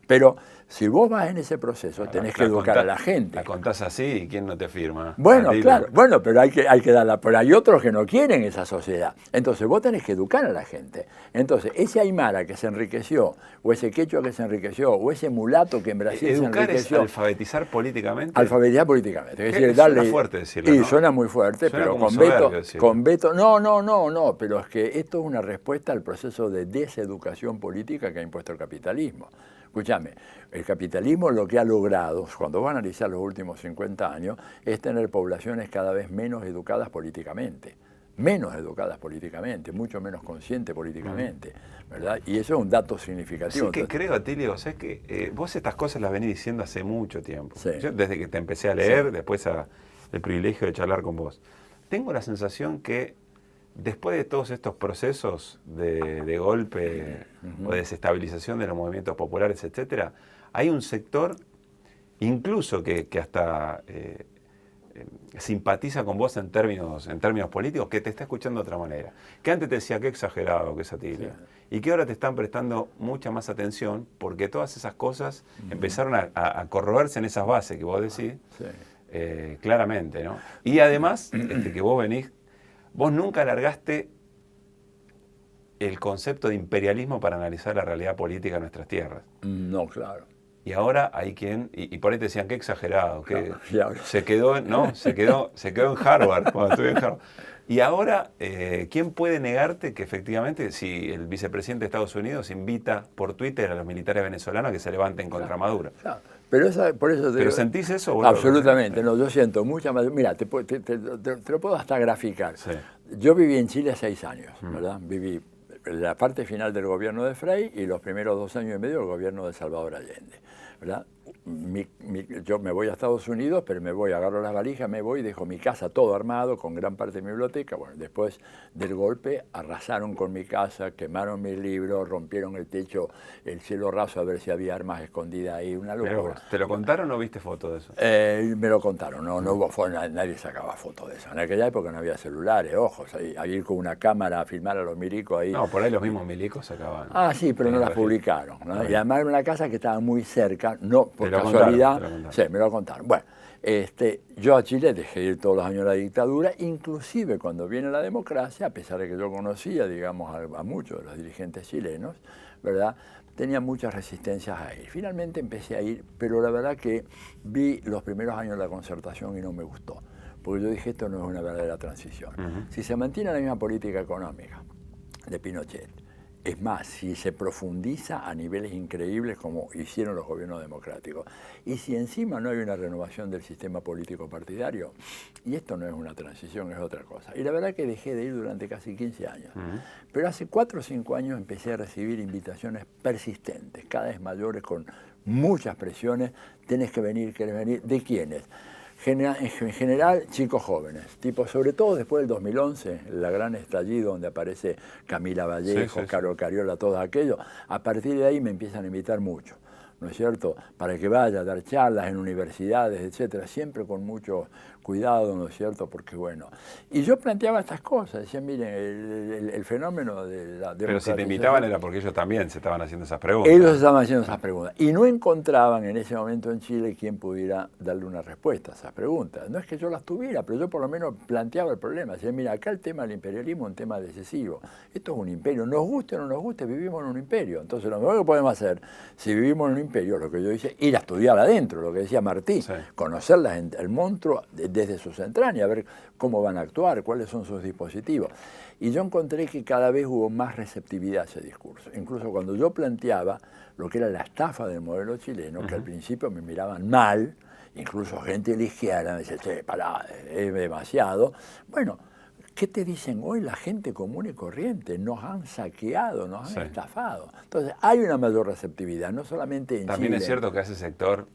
Pero si vos vas en ese proceso, tenés que educar a la gente. La contás así y ¿quién no te firma? Bueno, claro, bueno, pero hay que darla. Pero hay otros que no quieren esa sociedad. Entonces vos tenés que educar a la gente. Entonces, ese aymara que se enriqueció, o ese quechua que se enriqueció, o ese mulato que en Brasil se enriqueció. ¿Es alfabetizar políticamente? Alfabetizar políticamente. Es decir, darle, suena fuerte decirlo, y ¿no? Suena muy fuerte, suena pero con Beto... No, pero es que esto es una respuesta al proceso de deseducación política que ha impuesto el capitalismo. Escúchame, el capitalismo lo que ha logrado, cuando vas a analizar los últimos 50 años, es tener poblaciones cada vez menos educadas políticamente. menos educadas políticamente, mucho menos conscientes políticamente, ¿verdad? Y eso es un dato significativo. Sí, que creo, Atilio, o sea, que vos estas cosas las venís diciendo hace mucho tiempo. Sí. Yo, desde que te empecé a leer, después el privilegio de charlar con vos. Tengo la sensación que después de todos estos procesos de golpe o de desestabilización de los movimientos populares, etcétera, hay un sector, incluso que hasta simpatiza con vos en términos políticos, que te está escuchando de otra manera. Que antes te decía qué exagerado, qué Atilio. Sí. Y que ahora te están prestando mucha más atención porque todas esas cosas empezaron a corroerse en esas bases que vos decís, claramente, ¿no? Y además, que vos venís, vos nunca largaste el concepto de imperialismo para analizar la realidad política de nuestras tierras. No, claro. Y ahora hay quien, y por ahí te decían, qué exagerado, que claro. se quedó en Harvard, cuando estuve en Harvard. Y ahora, ¿quién puede negarte que efectivamente, si el vicepresidente de Estados Unidos invita por Twitter a los militares venezolanos a que se levanten contra Maduro? Claro. Pero por eso ¿Pero sentís eso? Boludo? Absolutamente, no, yo siento mucha más. Mira, te lo puedo hasta graficar. Sí. Yo viví en Chile 6 años, ¿verdad? Viví la parte final del gobierno de Frei y los primeros 2 años y medio del gobierno de Salvador Allende, ¿verdad? Yo me voy a Estados Unidos, pero me voy, agarro las valijas, me voy, dejo mi casa todo armado, con gran parte de mi biblioteca. Bueno, después del golpe arrasaron con mi casa, quemaron mis libros, rompieron el techo, el cielo raso a ver si había armas escondidas ahí, una locura. ¿Te lo contaron o viste fotos de eso? Me lo contaron, no hubo nadie sacaba fotos de eso. En aquella época no había celulares, ojos, a ir con una cámara a filmar a los milicos ahí. No, por ahí los mismos milicos sacaban. Ah, sí, pero no las publicaron, ¿no? Y además era una casa que estaba muy cerca, no por casualidad. Sí, me lo contaron. Bueno, yo a Chile dejé ir todos los años la dictadura, inclusive cuando viene la democracia, a pesar de que yo conocía, digamos, a muchos de los dirigentes chilenos, ¿verdad? Tenía muchas resistencias a ir. Finalmente empecé a ir, pero la verdad que vi los primeros años de la Concertación y no me gustó, porque yo dije, esto no es una verdadera transición. Si se mantiene la misma política económica de Pinochet, es más, si se profundiza a niveles increíbles como hicieron los gobiernos democráticos, y si encima no hay una renovación del sistema político partidario, y esto no es una transición, es otra cosa. Y la verdad que dejé de ir durante casi 15 años. Pero hace 4 o 5 años empecé a recibir invitaciones persistentes, cada vez mayores, con muchas presiones. Tenés que venir, querés venir. ¿De quiénes? En general, chicos jóvenes, tipo, sobre todo después del 2011, el gran estallido donde aparece Camila Vallejo, Caro Cariola, todos aquellos. A partir de ahí me empiezan a invitar mucho, ¿no es cierto?, para que vaya a dar charlas en universidades, etcétera, siempre con mucho cuidado, ¿no es cierto?, porque bueno. Y yo planteaba estas cosas, decía, miren, el fenómeno de la democratización. Pero si te invitaban era porque ellos también se estaban haciendo esas preguntas. Ellos estaban haciendo esas preguntas. Y no encontraban en ese momento en Chile quien pudiera darle una respuesta a esas preguntas. No es que yo las tuviera, pero yo por lo menos planteaba el problema. Decía, mira, acá el tema del imperialismo es un tema decisivo. Esto es un imperio. Nos guste o no nos guste, vivimos en un imperio. Entonces lo mejor que podemos hacer, si vivimos en un imperio, lo que yo hice, ir a estudiar adentro, lo que decía Martí, conocer el monstruo desde sus entrañas, a ver cómo van a actuar, cuáles son sus dispositivos. Y yo encontré que cada vez hubo más receptividad a ese discurso. Incluso cuando yo planteaba lo que era la estafa del modelo chileno, que al principio me miraban mal, incluso gente de la izquierda me decía, che, pará, es demasiado. Bueno, ¿qué te dicen hoy la gente común y corriente? Nos han saqueado, nos han estafado. Entonces, hay una mayor receptividad, no solamente en También Chile. es cierto que a ese sector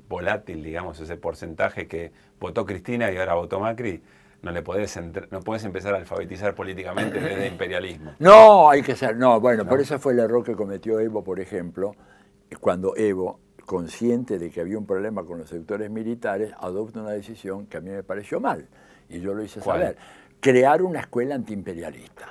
volátil, digamos, ese porcentaje que votó Cristina y ahora votó Macri, no podés empezar a alfabetizar políticamente desde imperialismo. No, hay que ser, bueno, por eso fue el error que cometió Evo, por ejemplo, cuando Evo, consciente de que había un problema con los sectores militares, adopta una decisión que a mí me pareció mal, y yo lo hice saber, crear una escuela antiimperialista.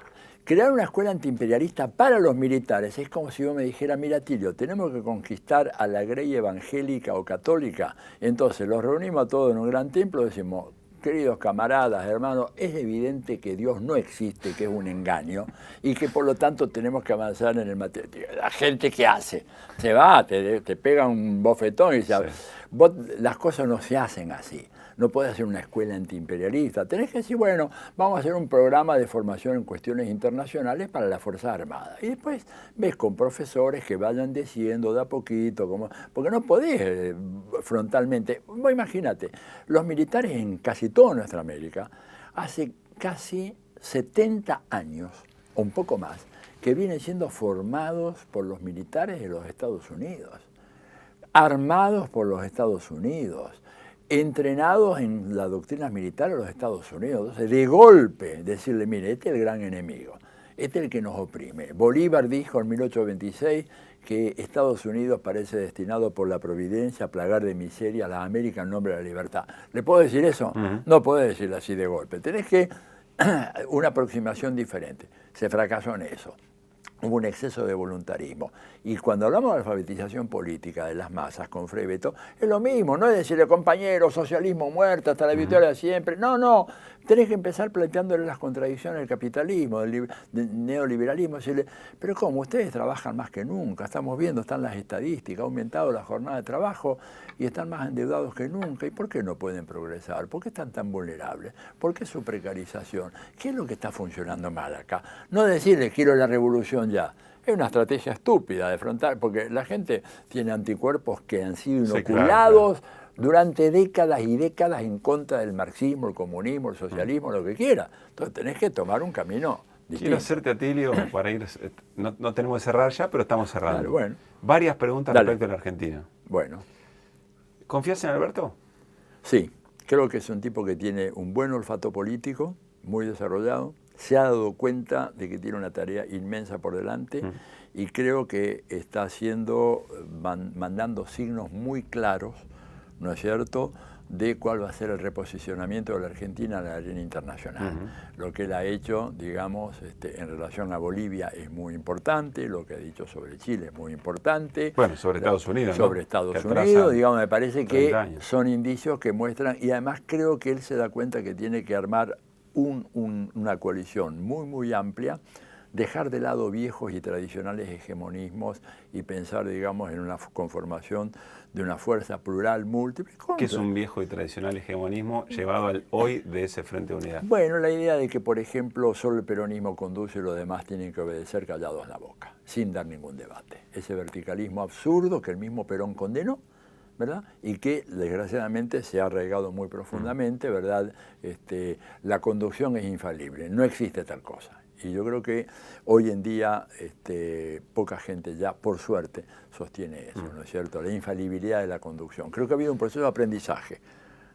Crear una escuela antiimperialista para los militares es como si yo me dijera, mira Tilio, tenemos que conquistar a la grey evangélica o católica, entonces los reunimos a todos en un gran templo y decimos, queridos camaradas, hermanos, es evidente que Dios no existe, que es un engaño, y que por lo tanto tenemos que avanzar en el material. La gente que hace, se va, te pega un bofetón y dice, las cosas no se hacen así. No puedes hacer una escuela antiimperialista. Tenés que decir, bueno, vamos a hacer un programa de formación en cuestiones internacionales para las Fuerzas Armadas. Y después ves con profesores que vayan diciendo de a poquito, porque no podés frontalmente. Vos imagínate, los militares en casi toda nuestra América hace casi 70 años, o un poco más, que vienen siendo formados por los militares de los Estados Unidos, armados por los Estados Unidos, entrenados en las doctrinas militares de los Estados Unidos. Entonces, de golpe, decirle, mire, este es el gran enemigo, este es el que nos oprime. Bolívar dijo en 1826 que Estados Unidos parece destinado por la providencia a plagar de miseria a las Américas en nombre de la libertad. ¿Le puedo decir eso? No puedo decirlo así de golpe. Tenés que una aproximación diferente. Se fracasó en eso. Hubo un exceso de voluntarismo. Y cuando hablamos de alfabetización política de las masas con Frei Betto, es lo mismo, no es decirle, compañero, socialismo muerto hasta la victoria siempre. No, no. Tenés que empezar planteándole las contradicciones del capitalismo, del neoliberalismo. Decirle, pero ¿cómo? Ustedes trabajan más que nunca. Estamos viendo, están las estadísticas, ha aumentado la jornada de trabajo y están más endeudados que nunca. ¿Y por qué no pueden progresar? ¿Por qué están tan vulnerables? ¿Por qué su precarización? ¿Qué es lo que está funcionando mal acá? No decirles, quiero la revolución ya. Es una estrategia estúpida de frontal, porque la gente tiene anticuerpos que han sido inoculados durante décadas y décadas en contra del marxismo, el comunismo, el socialismo, lo que quiera. Entonces tenés que tomar un camino distinto. Quiero hacerte, Atilio, para ir, no tenemos que cerrar ya, pero estamos cerrando. Claro, bueno. Varias preguntas respecto a la Argentina. Bueno. ¿Confías en Alberto? Sí, creo que es un tipo que tiene un buen olfato político, muy desarrollado. Se ha dado cuenta de que tiene una tarea inmensa por delante y creo que está haciendo, mandando signos muy claros, ¿no es cierto?, de cuál va a ser el reposicionamiento de la Argentina en la arena internacional. Lo que él ha hecho, digamos, en relación a Bolivia es muy importante, lo que ha dicho sobre Chile es muy importante. Bueno, sobre Estados Unidos, sobre Estados Unidos, digamos, me parece que son indicios que muestran, y además creo que él se da cuenta que tiene que armar una coalición muy, muy amplia, dejar de lado viejos y tradicionales hegemonismos y pensar, digamos, en una conformación de una fuerza plural, múltiple. ¿Qué es un viejo y tradicional hegemonismo llevado al hoy de ese Frente de Unidad? Bueno, la idea de que, por ejemplo, solo el peronismo conduce y los demás tienen que obedecer callados la boca, sin dar ningún debate. Ese verticalismo absurdo que el mismo Perón condenó, ¿verdad? Y que desgraciadamente se ha arraigado muy profundamente, ¿verdad? La conducción es infalible, no existe tal cosa. Y yo creo que hoy en día poca gente ya, por suerte, sostiene eso, ¿no es cierto? La infalibilidad de la conducción. Creo que ha habido un proceso de aprendizaje,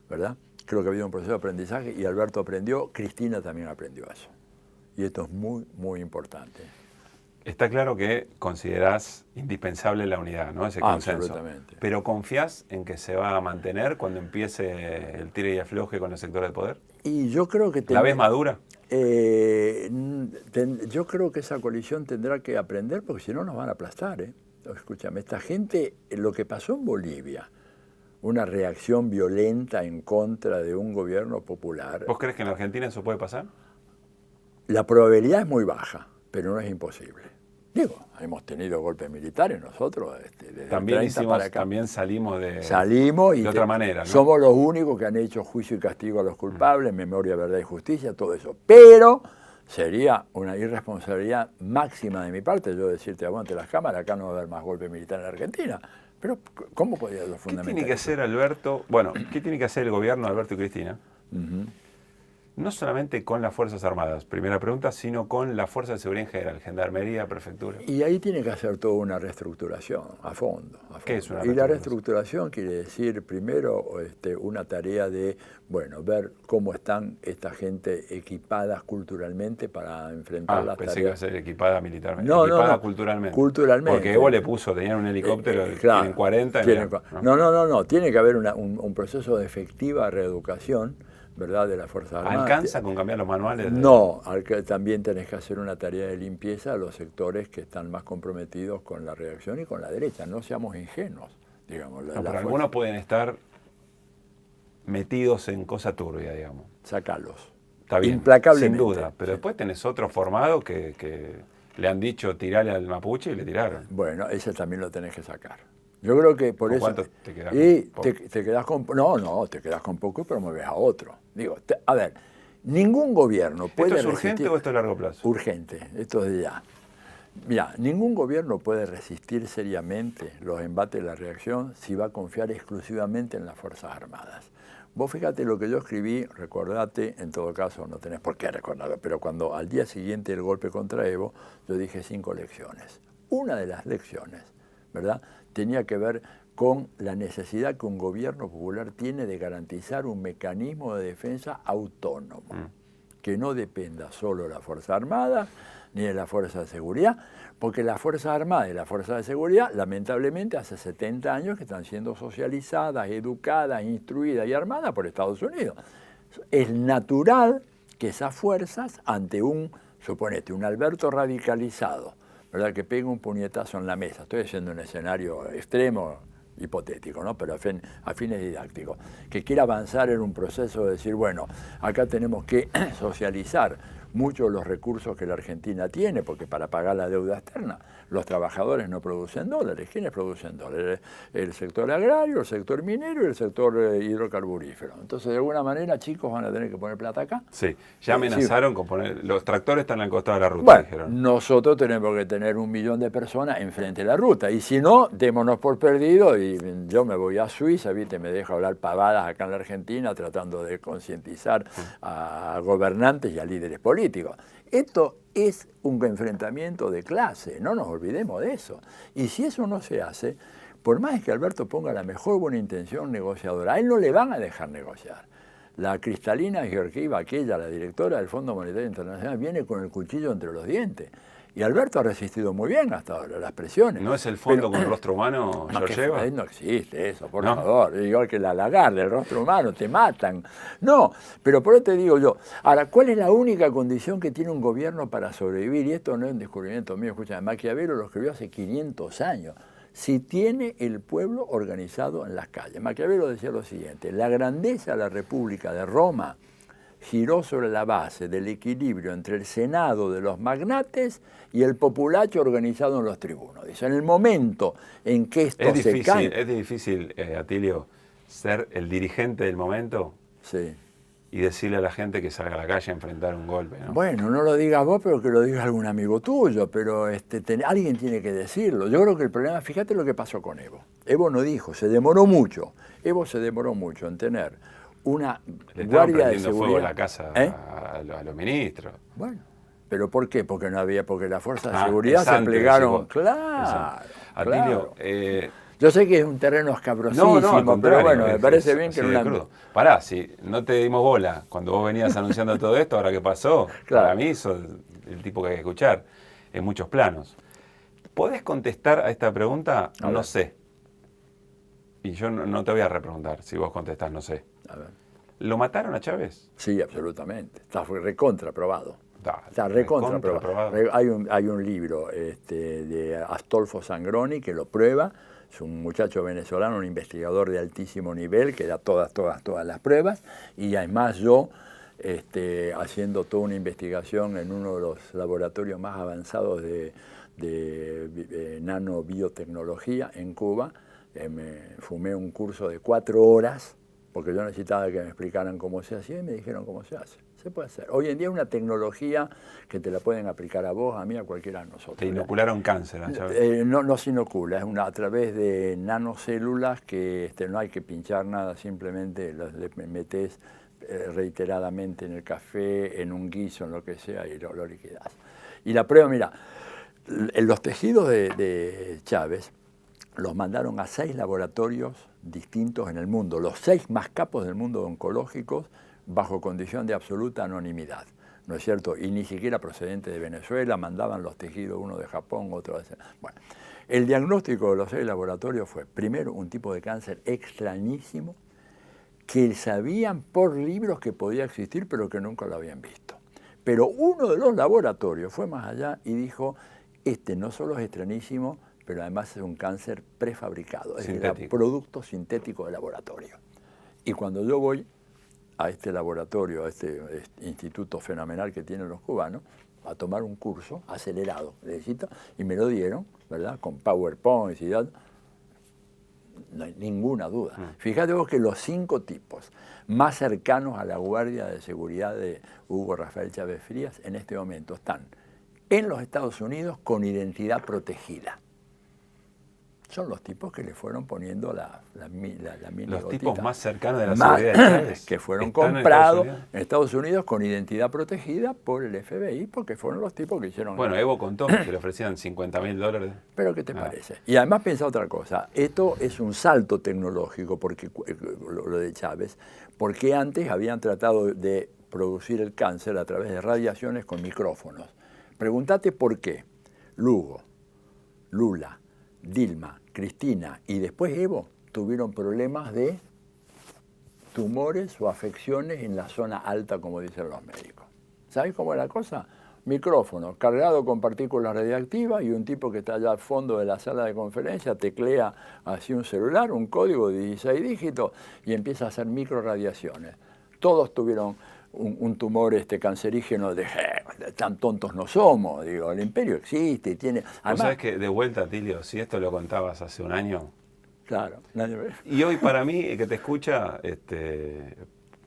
¿verdad? Creo que ha habido un proceso de aprendizaje y Alberto aprendió, Cristina también aprendió eso. Y esto es muy, muy importante. Está claro que considerás indispensable la unidad, ¿no? Ese consenso. Absolutamente. ¿Pero confías en que se va a mantener cuando empiece el tire y afloje con el sector del poder? Y yo creo que... ¿La ves madura? Yo creo que esa coalición tendrá que aprender, porque si no nos van a aplastar, ¿eh? Escúchame, esta gente, lo que pasó en Bolivia, una reacción violenta en contra de un gobierno popular... ¿Vos crees que en Argentina eso puede pasar? La probabilidad es muy baja, pero no es imposible. Digo, hemos tenido golpes militares nosotros, desde también 30 para acá. También salimos de otra manera, ¿no? Somos los únicos que han hecho juicio y castigo a los culpables, memoria, verdad y justicia, todo eso. Pero sería una irresponsabilidad máxima de mi parte yo decirte, aguante las cámaras, acá no va a haber más golpe militar en la Argentina. Pero, ¿cómo podría lo fundamental? ¿Qué tiene que hacer Alberto? Bueno, ¿qué tiene que hacer el gobierno de Alberto y Cristina? No solamente con las Fuerzas Armadas, primera pregunta, sino con la Fuerza de Seguridad en general, Gendarmería, Prefectura. Y ahí tiene que hacer toda una reestructuración, a fondo. ¿Qué es una reestructuración? Y la reestructuración quiere decir, primero, una tarea de, bueno, ver cómo están esta gente equipadas culturalmente para enfrentar las tareas. Pensé que iba a ser equipada militarmente. No, equipada culturalmente. Culturalmente. Porque Evo le puso, tenían un helicóptero, tienen 40. No, tiene que haber un proceso de efectiva reeducación, ¿verdad?, de las Fuerzas Armadas. ¿Alcanza con cambiar los manuales? No, también tenés que hacer una tarea de limpieza a los sectores que están más comprometidos con la reacción y con la derecha. No seamos ingenuos, digamos. Pero algunos pueden estar metidos en cosa turbia, digamos. Sacalos. Está bien, implacablemente. Sin duda, pero después tenés otro formado que le han dicho tirarle al mapuche y le tiraron. Bueno, ese también lo tenés que sacar. Yo creo que por eso... ¿Cuánto te quedás con poco? Te quedás con... No, te quedás con poco y promueves a otro. Digo, a ver, ningún gobierno puede ¿Esto es urgente o esto es a largo plazo? Urgente, esto es de ya. Mira, ningún gobierno puede resistir seriamente los embates de la reacción si va a confiar exclusivamente en las Fuerzas Armadas. Vos fíjate lo que yo escribí, recordate, en todo caso no tenés por qué recordarlo, pero cuando al día siguiente del golpe contra Evo, yo dije 5 lecciones. Una de las lecciones, ¿verdad?, tenía que ver con la necesidad que un gobierno popular tiene de garantizar un mecanismo de defensa autónomo, que no dependa solo de la Fuerza Armada ni de la Fuerza de Seguridad, porque las Fuerzas Armadas y la Fuerza de Seguridad, lamentablemente, hace 70 años que están siendo socializadas, educadas, instruidas y armadas por Estados Unidos. Es natural que esas fuerzas, ante suponete, un Alberto radicalizado, ¿verdad?, que pega un puñetazo en la mesa, estoy haciendo un escenario extremo, hipotético, ¿no?, pero a fines didácticos, que quiera avanzar en un proceso de decir, bueno, acá tenemos que socializar muchos de los recursos que la Argentina tiene, porque para pagar la deuda externa los trabajadores no producen dólares. ¿Quiénes producen dólares? El sector agrario, el sector minero y el sector hidrocarburífero. Entonces, de alguna manera, chicos, van a tener que poner plata acá. Sí, ya amenazaron con poner, los tractores están al costado de la ruta, bueno, dijeron. Nosotros tenemos que tener 1 millón de personas enfrente de la ruta, y si no, démonos por perdido, y yo me voy a Suiza, ¿viste?, me dejo hablar pavadas acá en la Argentina, tratando de concientizar a gobernantes y a líderes políticos. Esto es un enfrentamiento de clase, no nos olvidemos de eso. Y si eso no se hace, por más que Alberto ponga la mejor buena intención negociadora, a él no le van a dejar negociar. La Cristalina Georgieva, aquella, la directora del Fondo Monetario Internacional, viene con el cuchillo entre los dientes. Y Alberto ha resistido muy bien hasta ahora las presiones. ¿No es el fondo con el rostro humano, Georgieva? No existe eso, por favor. Igual que la Lagarde, el rostro humano, te matan. No, pero por eso te digo yo. Ahora, ¿cuál es la única condición que tiene un gobierno para sobrevivir? Y esto no es un descubrimiento mío, escucha, Maquiavelo lo escribió hace 500 años. Si tiene el pueblo organizado en las calles. Maquiavelo decía lo siguiente: la grandeza de la República de Roma giró sobre la base del equilibrio entre el Senado de los magnates y el populacho organizado en los tribunos. Dice, en el momento en que esto se cae... Es difícil, Atilio, ser el dirigente del momento, sí, y decirle a la gente que salga a la calle a enfrentar un golpe, ¿no? Bueno, no lo digas vos, pero que lo diga algún amigo tuyo, pero alguien tiene que decirlo. Yo creo que el problema, fíjate lo que pasó con Evo. Evo no dijo, se demoró mucho. Evo se demoró mucho en tener una guardia de seguridad. Fuego a la casa a los ministros. Bueno, ¿pero por qué? Porque no había, porque las fuerzas de seguridad se plegaron. Claro. Atilio, yo sé que es un terreno escabrosísimo, no, pero bueno, me parece bien que Pará, si no te dimos bola cuando vos venías anunciando todo esto, ahora que pasó, claro, para mí sos el tipo que hay que escuchar en muchos planos. ¿Podés contestar a esta pregunta? No sé. Y yo no te voy a repreguntar si vos contestás, no sé. A ver. ¿Lo mataron a Chávez? Sí, absolutamente. Está recontraprobado. Está recontraprobado. Hay un libro de Astolfo Sangroni que lo prueba. Es un muchacho venezolano, un investigador de altísimo nivel que da todas las pruebas. Y además yo, haciendo toda una investigación en uno de los laboratorios más avanzados de nanobiotecnología en Cuba, me fumé un curso de 4 horas, porque yo necesitaba que me explicaran cómo se hacía y me dijeron cómo se hace. Se puede hacer. Hoy en día es una tecnología que te la pueden aplicar a vos, a mí, a cualquiera de nosotros. Te inocularon cáncer, no se inocula, es a través de nanocélulas que no hay que pinchar nada, simplemente le metés reiteradamente en el café, en un guiso, en lo que sea, y lo liquidás. Y la prueba, mira, los tejidos de Chávez los mandaron a 6 laboratorios distintos en el mundo, los 6 más capos del mundo oncológicos, bajo condición de absoluta anonimidad, ¿no es cierto? Y ni siquiera procedentes de Venezuela, mandaban los tejidos, uno de Japón, otro de... Bueno, el diagnóstico de los 6 laboratorios fue, primero, un tipo de cáncer extrañísimo, que sabían por libros que podía existir, pero que nunca lo habían visto. Pero uno de los laboratorios fue más allá y dijo, no solo es extrañísimo, pero además es un cáncer prefabricado, es decir, producto sintético de laboratorio. Y cuando yo voy a este laboratorio, a este instituto fenomenal que tienen los cubanos, a tomar un curso acelerado, y me lo dieron, ¿verdad?, con PowerPoint y tal, no hay ninguna duda. Fíjate vos que los 5 tipos más cercanos a la Guardia de Seguridad de Hugo Rafael Chávez Frías en este momento están en los Estados Unidos con identidad protegida. Son los tipos que le fueron poniendo la mini Los gotita. tipos más cercanos de la seguridad de Chávez. Que fueron ¿Están comprados en Estados Unidos con identidad protegida por el FBI, porque fueron los tipos que hicieron... Bueno, Evo contó que le ofrecían $50.000. Pero ¿qué te parece? Y además piensa otra cosa. Esto es un salto tecnológico, porque lo de Chávez, porque antes habían tratado de producir el cáncer a través de radiaciones con micrófonos. Pregúntate por qué Lugo, Lula, Dilma, Cristina y después Evo tuvieron problemas de tumores o afecciones en la zona alta, como dicen los médicos. ¿Sabes cómo es la cosa? Micrófono cargado con partículas radiactivas y un tipo que está allá al fondo de la sala de conferencia teclea así un celular, un código de 16 dígitos y empieza a hacer microradiaciones. Todos tuvieron un tumor cancerígeno tan tontos no somos, digo, el imperio existe y tiene... ¿Vos sabés que de vuelta, Tilio, si esto lo contabas hace un año? Claro. Y hoy para mí, el que te escucha,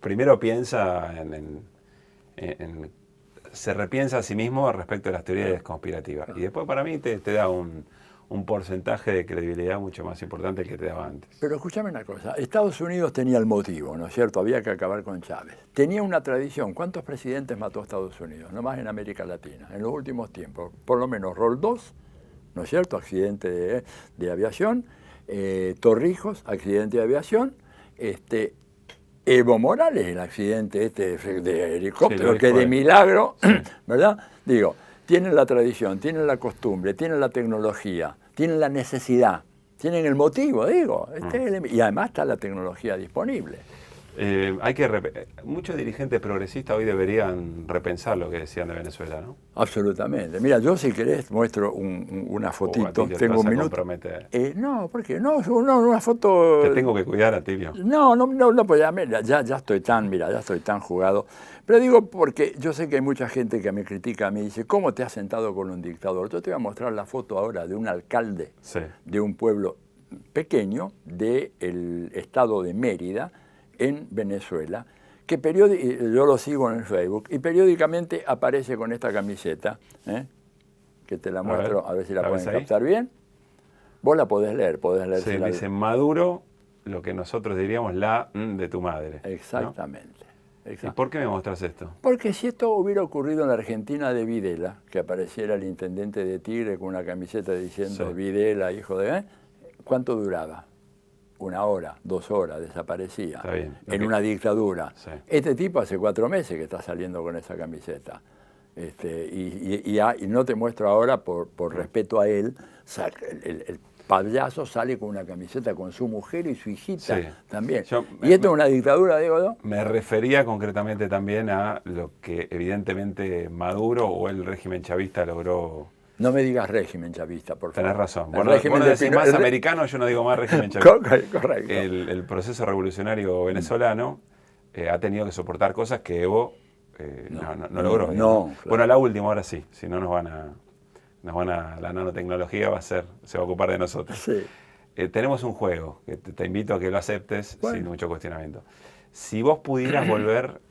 primero piensa se repiensa a sí mismo respecto a las teorías conspirativas. Y después para mí te da un porcentaje de credibilidad mucho más importante que te daba antes. Pero escúchame una cosa, Estados Unidos tenía el motivo, ¿no es cierto? Había que acabar con Chávez. Tenía una tradición. ¿Cuántos presidentes mató Estados Unidos? No más en América Latina, en los últimos tiempos. Por lo menos Roldós, ¿no es cierto? Accidente de aviación. Torrijos, accidente de aviación. Evo Morales, el accidente de helicóptero, sí, que de milagro, sí. ¿Verdad? Digo, tienen la tradición, tienen la costumbre, tienen la tecnología, tienen la necesidad, tienen el motivo, digo. Y además está la tecnología disponible. Muchos dirigentes progresistas hoy deberían repensar lo que decían de Venezuela, ¿no? Absolutamente. Mira, yo si querés muestro una fotito. Tengo un minuto. No, ¿por qué? No, una foto... Te tengo que cuidar a ti, ¿no? No, pues ya estoy tan jugado. Pero digo porque yo sé que hay mucha gente que me critica a mí y dice, ¿cómo te has sentado con un dictador? Yo te voy a mostrar la foto ahora de un alcalde de un pueblo pequeño del estado de Mérida, en Venezuela, que yo lo sigo en el Facebook, y periódicamente aparece con esta camiseta, que te la muestro, a ver si la pueden captar bien. Vos la podés leer. Sí, dice Maduro, lo que nosotros diríamos la de tu madre. Exactamente. ¿No? ¿Y por qué me mostras esto? Porque si esto hubiera ocurrido en la Argentina de Videla, que apareciera el intendente de Tigre con una camiseta diciendo Videla, hijo de... ¿cuánto duraba? 1 hora, 2 horas, desaparecía en una dictadura. Sí. Este tipo hace 4 meses que está saliendo con esa camiseta. Y no te muestro ahora, por respeto a él, el payaso sale con una camiseta con su mujer y su hijita también. Y esto es una dictadura, digo yo. Me refería concretamente también a lo que evidentemente Maduro o el régimen chavista logró... No me digas régimen chavista, por favor. Tenés razón. Bueno, decís más americano, yo no digo más régimen chavista. Correcto. El proceso revolucionario venezolano ha tenido que soportar cosas que Evo no logró. No, claro. Bueno, la última, ahora sí. Si no la nanotecnología se va a ocupar de nosotros. Sí. Tenemos un juego que te invito a que lo aceptes sin mucho cuestionamiento. Si vos pudieras volver...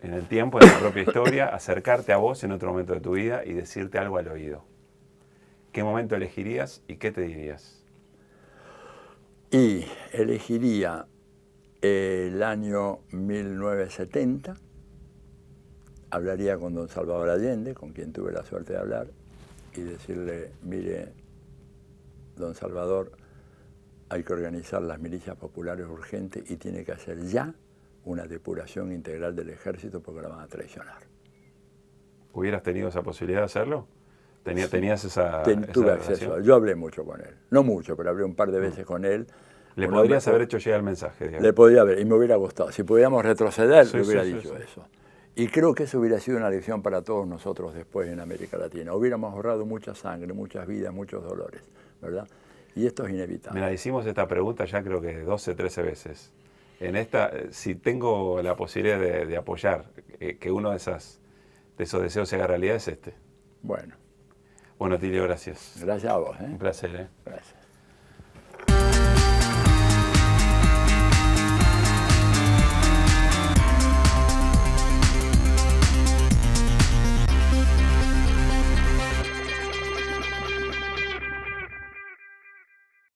en el tiempo, en la propia historia, acercarte a vos en otro momento de tu vida y decirte algo al oído. ¿Qué momento elegirías y qué te dirías? Y elegiría el año 1970, hablaría con don Salvador Allende, con quien tuve la suerte de hablar, y decirle, mire, don Salvador, hay que organizar las milicias populares urgentes y tiene que hacer ya una depuración integral del ejército porque la van a traicionar. ¿Hubieras tenido esa posibilidad de hacerlo? ¿Tenías esa tuve acceso. Yo hablé mucho con él. No mucho, pero hablé un par de veces con él. ¿Le podrías haber hecho llegar el mensaje? Digamos? Le podría haber, y me hubiera gustado. Si pudiéramos retroceder, le hubiera dicho eso. Y creo que eso hubiera sido una lección para todos nosotros después en América Latina. Hubiéramos ahorrado mucha sangre, muchas vidas, muchos dolores, ¿verdad? Y esto es inevitable. Mira, hicimos esta pregunta ya creo que 12, 13 veces. En esta, si tengo la posibilidad de apoyar que uno de esos deseos se haga realidad, es este. Bueno. Bueno, Tilio, gracias. Gracias a vos. Un placer. Gracias.